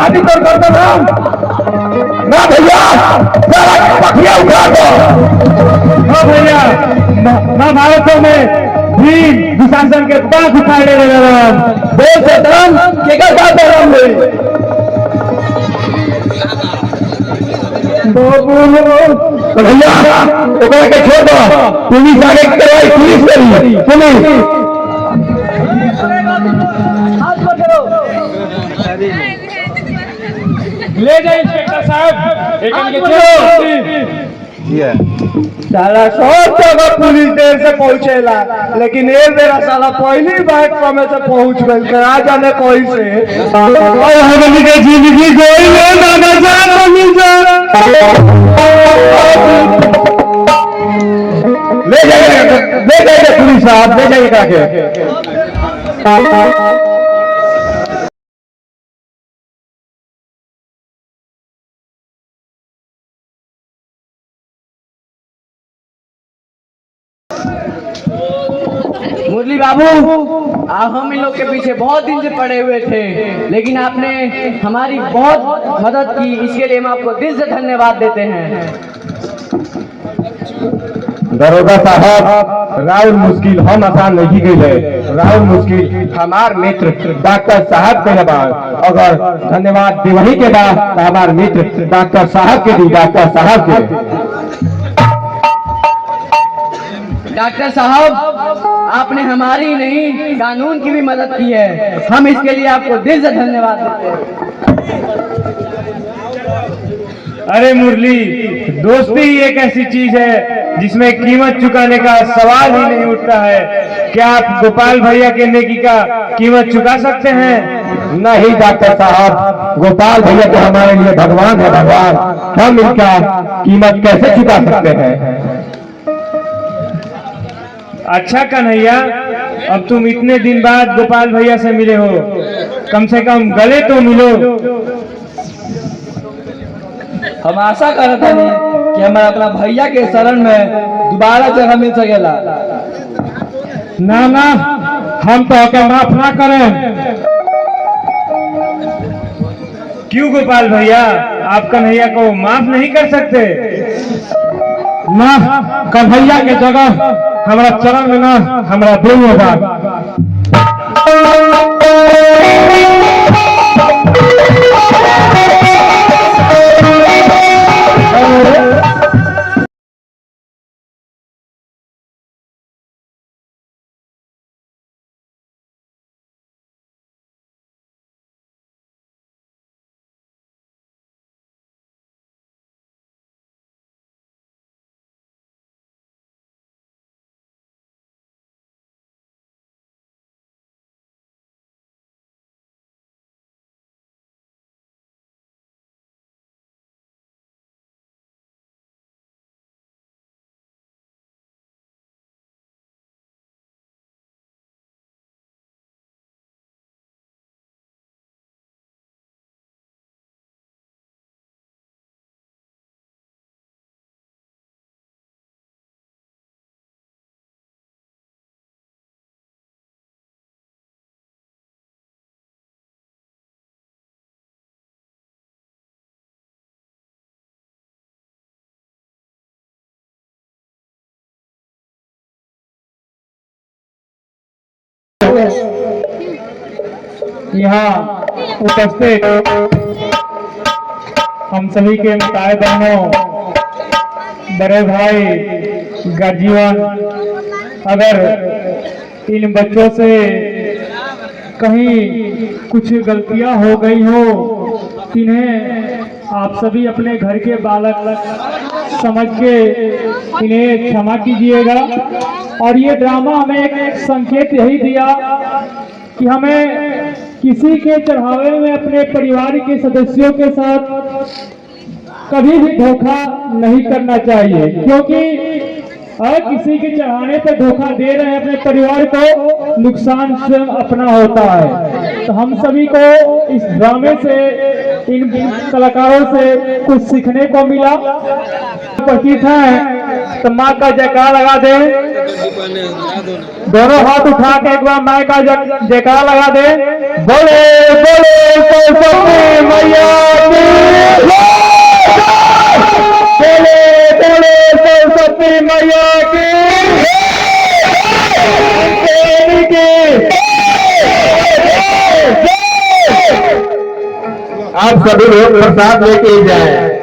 आदि कर करता ना भैया, पखिया उठा दो। हाँ भैया, महाभारतों में भीम दुशासन के पांख उखाड़े बोल शतरंग के का धर्म हुई। भैया ओकरा के छोड़ दो। पुलिस आगे करवाई, पुलिस करी पुलिस। ले जाए इंस्पेक्टर साहब, एक साला सब जगह पुलिस देर से पहुंचेला, लेकिन ये मेरा साला पहली बार समय से पहुंच गई। कहा जाने कोई से जिंदगी कोई ले जाइए पुलिस साहब, ले जाइएगा के। मुरली बाबू, आप हम इन लोग के पीछे बहुत दिन से पड़े हुए थे, लेकिन आपने हमारी बहुत मदद की। इसके लिए हम आपको दिल से धन्यवाद देते हैं। दरोगा साहब, राउर मुश्किल हम आसान नहीं गई है। राहुल मुश्किल हमार मित्र डॉक्टर साहब के बाद अगर धन्यवाद दिवही के बाद तो हमार मित्र डॉक्टर साहब के दी डॉक्टर साहब के। डॉक्टर साहब, आपने हमारी नहीं कानून की भी मदद की है, हम इसके लिए आपको दिल से धन्यवाद देते हैं। अरे मुरली, दोस्ती एक ऐसी चीज है जिसमें कीमत चुकाने का सवाल ही नहीं उठता है। क्या आप गोपाल भैया के नेकी का कीमत चुका सकते हैं? नहीं डॉक्टर साहब, गोपाल भैया तो हमारे लिए भगवान है, भगवान। हम इनका कीमत कैसे चुका सकते हैं? अच्छा कन्हैया, अब तुम इतने दिन बाद गोपाल भैया से मिले हो, कम से कम गले तो मिलो। हम आशा करते हैं कि हमारा अपना भैया के शरण में दोबारा जगह मिल सकेला। ना ना, हम तो आके माफ ना करें। क्यों गोपाल भैया, आप कन्हैया को माफ नहीं कर सकते? ना, कन्हैया के जगह हमारा चरण में ना हमारा दिल होगा। यहाँ उपस्थित हम सभी के ताए बहनों, बड़े भाई, गार्जियन, अगर इन बच्चों से कहीं कुछ गलतियां हो गई हो, इन्हें आप सभी अपने घर के बालक समझ के इन्हें क्षमा कीजिएगा। और ये ड्रामा हमें एक संकेत यही दिया कि हमें किसी के चढ़ावे में अपने परिवार के सदस्यों के साथ कभी भी धोखा नहीं करना चाहिए, क्योंकि अगर किसी के चढ़ाने पर धोखा दे रहे हैं अपने परिवार को, नुकसान स्वयं अपना होता है। तो हम सभी को इस ड्रामे से, इन कलाकारों से कुछ सीखने को मिला। उपस्थित है तो माँ का जयकार लगा दे, दोनों हाथ उठा के एक बार माँ का जयकार लगा दे। बोले बोले सरस्वती मैया की, बोले बोले सरस्वती मैया की। आप सभी लोग प्रसाद लेके जाएं।